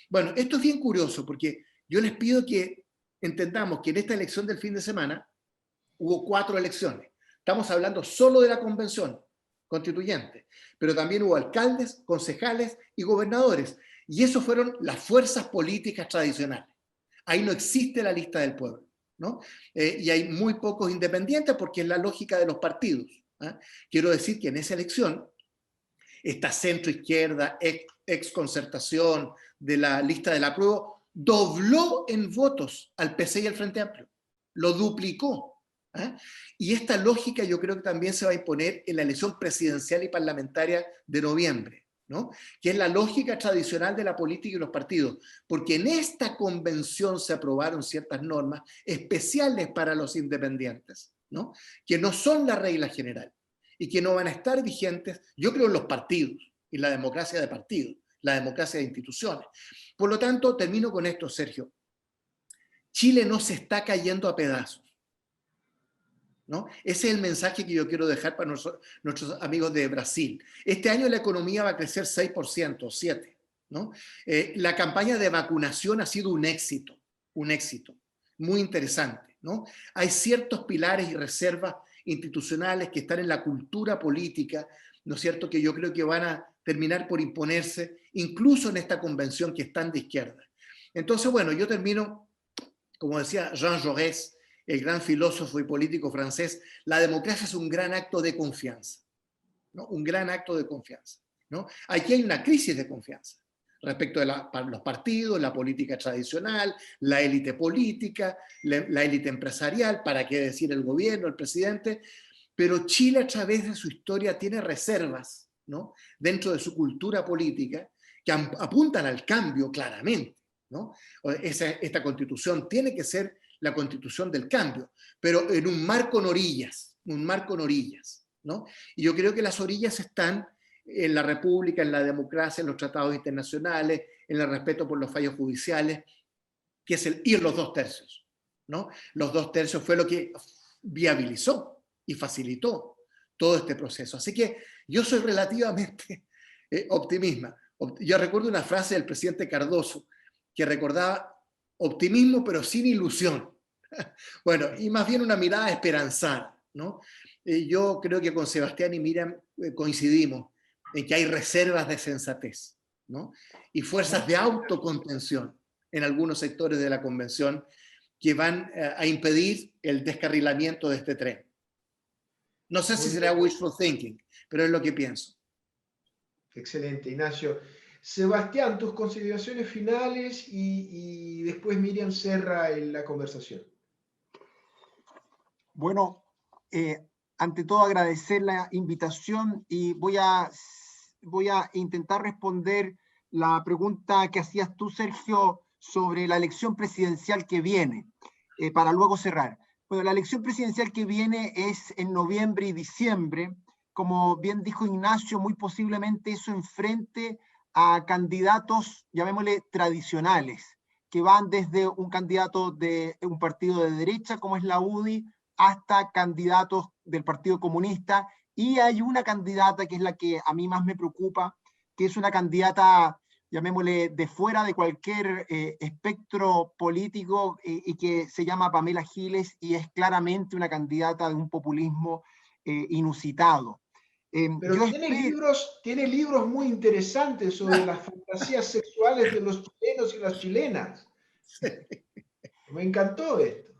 Bueno, esto es bien curioso porque yo les pido que entendamos que en esta elección del fin de semana hubo 4 elecciones. Estamos hablando solo de la convención constituyente, pero también hubo alcaldes, concejales y gobernadores. Y esos fueron las fuerzas políticas tradicionales. Ahí no existe la lista del pueblo, ¿no? Y hay muy pocos independientes porque es la lógica de los partidos, ¿eh? Quiero decir que en esa elección, esta centro-izquierda, ex-concertación de la lista del apruebo, dobló en votos al PC y al Frente Amplio. Lo duplicó, ¿eh? Y esta lógica yo creo que también se va a imponer en la elección presidencial y parlamentaria de noviembre, ¿no? Que es la lógica tradicional de la política y los partidos, porque en esta convención se aprobaron ciertas normas especiales para los independientes, ¿no? Que no son la regla general y que no van a estar vigentes, yo creo, en los partidos y la democracia de partidos, la democracia de instituciones. Por lo tanto, termino con esto, Sergio. Chile no se está cayendo a pedazos, ¿no? Ese es el mensaje que yo quiero dejar para nuestros amigos de Brasil. Este año la economía va a crecer 6%, 7%, ¿no? La campaña de vacunación ha sido un éxito muy interesante, ¿no? Hay ciertos pilares y reservas institucionales que están en la cultura política, ¿no es cierto?, que yo creo que van a terminar por imponerse, incluso en esta convención que es tan de izquierda. Entonces, bueno, yo termino, como decía Jean Jaurès, el gran filósofo y político francés, la democracia es un gran acto de confianza, ¿no? Un gran acto de confianza, ¿no? Aquí hay una crisis de confianza respecto de los partidos, la política tradicional, la élite política, la élite empresarial, para qué decir el gobierno, el presidente, pero Chile a través de su historia tiene reservas, ¿no?, dentro de su cultura política que apuntan al cambio claramente, ¿no? Esta constitución tiene que ser la constitución del cambio, pero en un mar con orillas, ¿no? Y yo creo que las orillas están en la república, en la democracia, en los tratados internacionales, en el respeto por los fallos judiciales, que es y en los 2/3, ¿no? Los 2/3 fue lo que viabilizó y facilitó todo este proceso. Así que yo soy relativamente optimista. Yo recuerdo una frase del presidente Cardoso que recordaba optimismo pero sin ilusión. Bueno, y más bien una mirada esperanzada, ¿no? Yo creo que con Sebastián y Miriam coincidimos en que hay reservas de sensatez, ¿no? Y fuerzas de autocontención en algunos sectores de la convención que van a impedir el descarrilamiento de este tren. No sé si será wishful thinking, pero es lo que pienso.
Excelente, Ignacio. Sebastián, tus consideraciones finales y después Miriam cierra la conversación.
Bueno, ante todo agradecer la invitación y voy a intentar responder la pregunta que hacías tú, Sergio, sobre la elección presidencial que viene, para luego cerrar. Bueno, la elección presidencial que viene es en noviembre y diciembre. Como bien dijo Ignacio, muy posiblemente eso enfrente a candidatos, llamémosle tradicionales, que van desde un candidato de un partido de derecha, como es la UDI, hasta candidatos del Partido Comunista, y hay una candidata que es la que a mí más me preocupa, que es una candidata, llamémosle, de fuera de cualquier espectro político y que se llama Pamela Giles y es claramente una candidata de un populismo inusitado.
Pero tiene libros muy interesantes sobre las fantasías sexuales de los chilenos y las chilenas. Me encantó esto.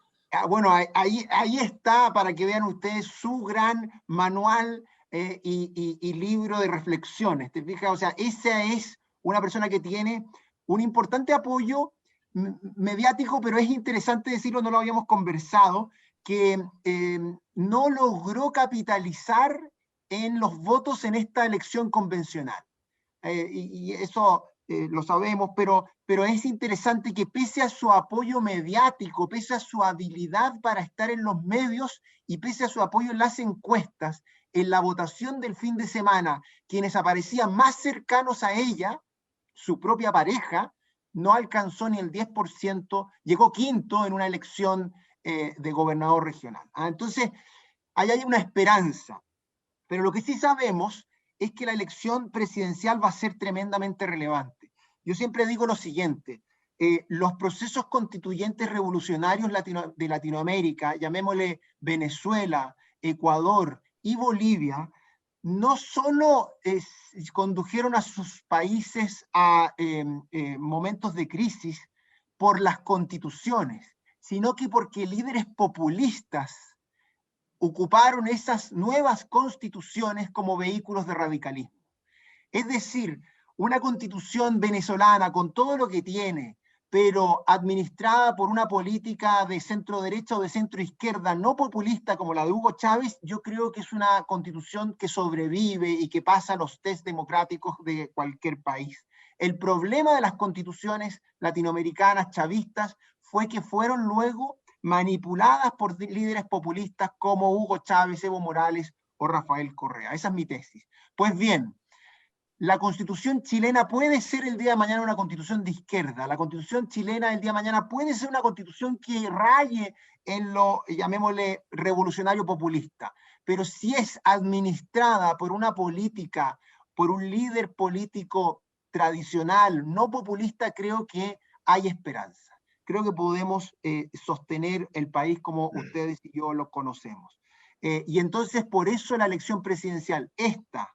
Bueno, ahí está para que vean ustedes su gran manual y libro de reflexiones. ¿Te fijas? O sea, esa es una persona que tiene un importante apoyo mediático, pero es interesante decirlo, no lo habíamos conversado, que no logró capitalizar en los votos en esta elección convencional. Y eso lo sabemos, pero es interesante que pese a su apoyo mediático, pese a su habilidad para estar en los medios y pese a su apoyo en las encuestas, en la votación del fin de semana, quienes aparecían más cercanos a ella, su propia pareja, no alcanzó ni el 10%, llegó quinto en una elección de gobernador regional. Entonces, ahí hay una esperanza. Pero lo que sí sabemos es que la elección presidencial va a ser tremendamente relevante. Yo siempre digo lo siguiente, los procesos constituyentes revolucionarios de Latinoamérica, llamémosle Venezuela, Ecuador y Bolivia, no solo condujeron a sus países a momentos de crisis por las constituciones, sino que porque líderes populistas ocuparon esas nuevas constituciones como vehículos de radicalismo. Es decir, una constitución venezolana con todo lo que tiene, pero administrada por una política de centro derecha o de centro izquierda no populista como la de Hugo Chávez, yo creo que es una constitución que sobrevive y que pasa los test democráticos de cualquier país. El problema de las constituciones latinoamericanas chavistas fue que fueron luego manipuladas por líderes populistas como Hugo Chávez, Evo Morales o Rafael Correa. Esa es mi tesis. Pues bien, la constitución chilena puede ser el día de mañana una constitución de izquierda. La constitución chilena el día de mañana puede ser una constitución que raye en lo, llamémosle, revolucionario populista. Pero si es administrada por una política, por un líder político tradicional, no populista, creo que hay esperanza. Creo que podemos sostener el país como ustedes y yo lo conocemos. Y entonces por eso la elección presidencial, esta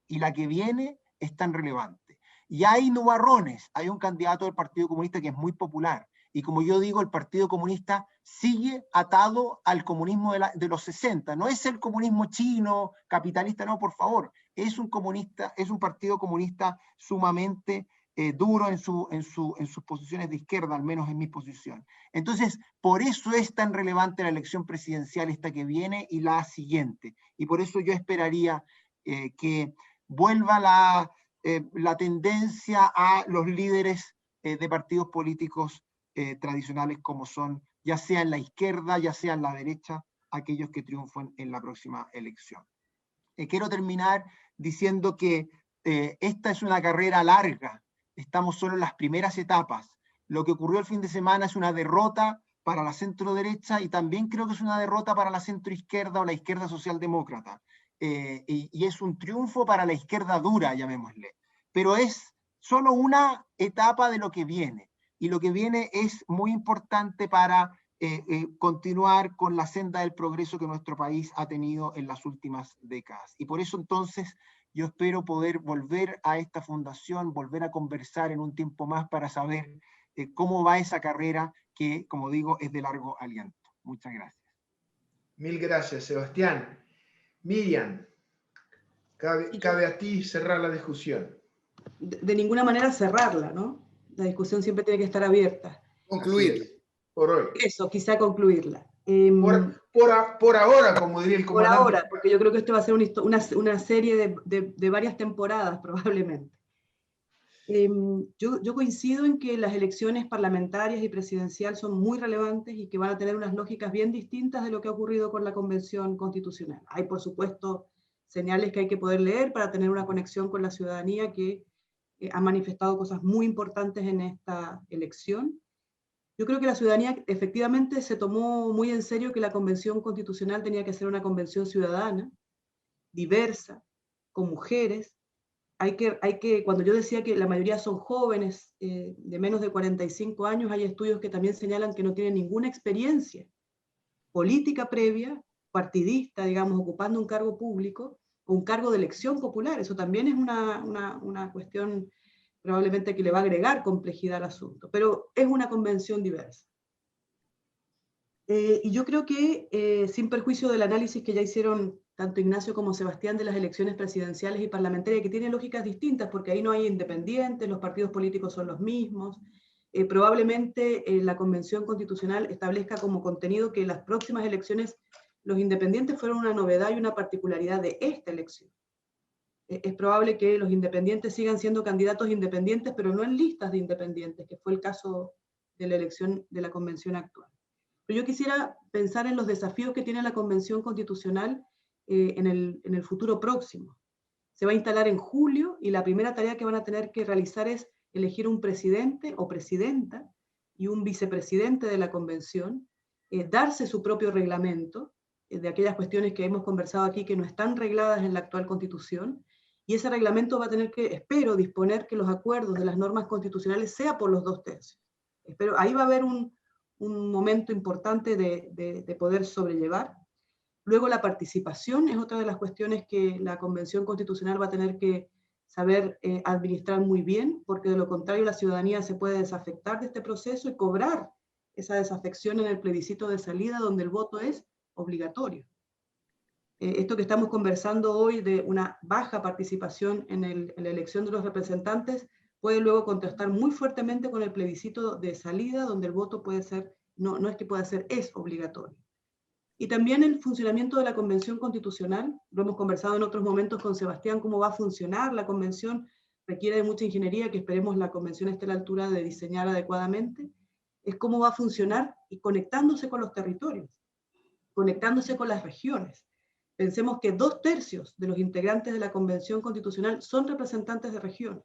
y la que viene, es tan relevante. Y hay nubarrones, hay un candidato del Partido Comunista que es muy popular, y como yo digo, el Partido Comunista sigue atado al comunismo de los 60, no es el comunismo chino, capitalista, no, por favor, es un comunista, es un partido comunista sumamente duro en sus posiciones de izquierda, al menos en mi posición. Entonces, por eso es tan relevante la elección presidencial esta que viene y la siguiente, y por eso yo esperaría que vuelva la tendencia a los líderes de partidos políticos tradicionales como son, ya sea en la izquierda, ya sea en la derecha, aquellos que triunfen en la próxima elección. Quiero terminar diciendo que esta es una carrera larga, estamos solo en las primeras etapas. Lo que ocurrió el fin de semana es una derrota para la centro derecha y también creo que es una derrota para la centro izquierda o la izquierda socialdemócrata. Y es un triunfo para la izquierda dura, llamémosle. Pero es solo una etapa de lo que viene. Y lo que viene es muy importante para continuar con la senda del progreso que nuestro país ha tenido en las últimas décadas. Y por eso entonces yo espero poder volver a esta fundación, volver a conversar en un tiempo más para saber cómo va esa carrera que, como digo, es de largo aliento. Muchas gracias.
Mil gracias, Sebastián. Miriam, cabe a ti cerrar la discusión.
De ninguna manera cerrarla, ¿no? La discusión siempre tiene que estar abierta.
Concluir.
Por hoy.
Eso, quizá concluirla.
Por ahora, como diría el comandante.
Por ahora, porque yo creo que esto va a ser una serie de varias temporadas, probablemente. Yo coincido en que las elecciones parlamentarias y presidencial son muy relevantes y que van a tener unas lógicas bien distintas de lo que ha ocurrido con la Convención Constitucional. Hay, por supuesto, señales que hay que poder leer para tener una conexión con la ciudadanía que ha manifestado cosas muy importantes en esta elección. Yo creo que la ciudadanía efectivamente se tomó muy en serio que la Convención Constitucional tenía que ser una convención ciudadana, diversa, con mujeres. Cuando yo decía que la mayoría son jóvenes de menos de 45 años, hay estudios que también señalan que no tienen ninguna experiencia política previa, partidista, digamos, ocupando un cargo público o un cargo de elección popular. Eso también es una cuestión probablemente que le va a agregar complejidad al asunto, pero es una convención diversa. Y yo creo que, sin perjuicio del análisis que ya hicieron tanto Ignacio como Sebastián de las elecciones presidenciales y parlamentarias, que tienen lógicas distintas, porque ahí no hay independientes, los partidos políticos son los mismos, probablemente la Convención Constitucional establezca como contenido que las próximas elecciones los independientes fueron una novedad y una particularidad de esta elección. Es probable que los independientes sigan siendo candidatos independientes, pero no en listas de independientes, que fue el caso de la elección de la Convención actual. Pero yo quisiera pensar en los desafíos que tiene la Convención Constitucional en el futuro próximo. Se va a instalar en julio y la primera tarea que van a tener que realizar es elegir un presidente o presidenta y un vicepresidente de la Convención, darse su propio reglamento de aquellas cuestiones que hemos conversado aquí que no están regladas en la actual Constitución, y ese reglamento va a tener que, espero, disponer que los acuerdos de las normas constitucionales sea por los 2/3. Espero, ahí va a haber un momento importante de poder sobrellevar. Luego la participación es otra de las cuestiones que la Convención Constitucional va a tener que saber administrar muy bien, porque de lo contrario la ciudadanía se puede desafectar de este proceso y cobrar esa desafección en el plebiscito de salida donde el voto es obligatorio. Esto que estamos conversando hoy de una baja participación en la elección de los representantes puede luego contrastar muy fuertemente con el plebiscito de salida, donde el voto puede ser, no es que pueda ser, es obligatorio. Y también el funcionamiento de la Convención Constitucional, lo hemos conversado en otros momentos con Sebastián, cómo va a funcionar la Convención, requiere de mucha ingeniería, que esperemos la Convención esté a la altura de diseñar adecuadamente, es cómo va a funcionar y conectándose con los territorios, conectándose con las regiones. Pensemos que 2/3 de los integrantes de la Convención Constitucional son representantes de regiones.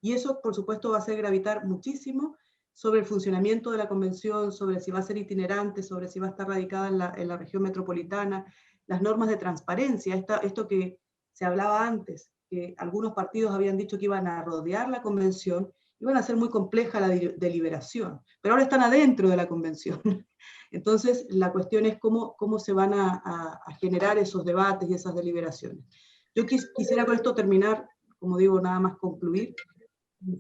Y eso, por supuesto, va a hacer gravitar muchísimo sobre el funcionamiento de la Convención, sobre si va a ser itinerante, sobre si va a estar radicada en la región metropolitana, las normas de transparencia, esto que se hablaba antes, que algunos partidos habían dicho que iban a rodear la Convención, iban a ser muy compleja la deliberación, pero ahora están adentro de la Convención. Entonces, la cuestión es cómo se van a generar esos debates y esas deliberaciones. Yo quisiera con esto terminar, como digo, nada más concluir,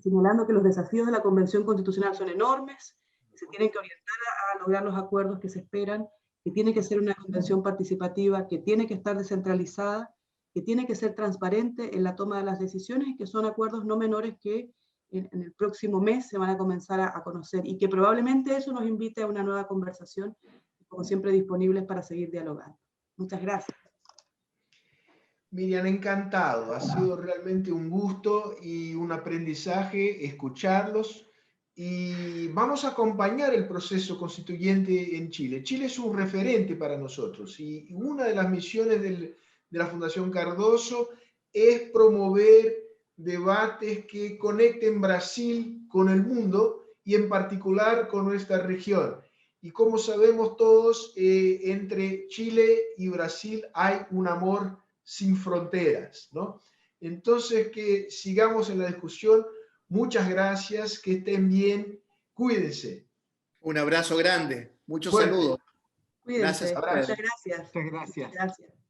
señalando que los desafíos de la Convención Constitucional son enormes, que se tienen que orientar a lograr los acuerdos que se esperan, que tiene que ser una convención participativa, que tiene que estar descentralizada, que tiene que ser transparente en la toma de las decisiones y que son acuerdos no menores que en el próximo mes se van a comenzar a conocer y que probablemente eso nos invite a una nueva conversación, como siempre disponibles para seguir dialogando. Muchas gracias.
Miriam, encantado. Ha sido realmente un gusto y un aprendizaje escucharlos. Y vamos a acompañar el proceso constituyente en Chile. Chile es un referente para nosotros y una de las misiones de la Fundación Cardoso es promover debates que conecten Brasil con el mundo y en particular con nuestra región. Y como sabemos todos, entre Chile y Brasil hay un amor sin fronteras, ¿no? Entonces, que sigamos en la discusión. Muchas gracias, que estén bien, cuídense.
Un abrazo grande, muchos saludos.
Cuídense.
Gracias.
Muchas gracias.
Muchas gracias.
Muchas gracias.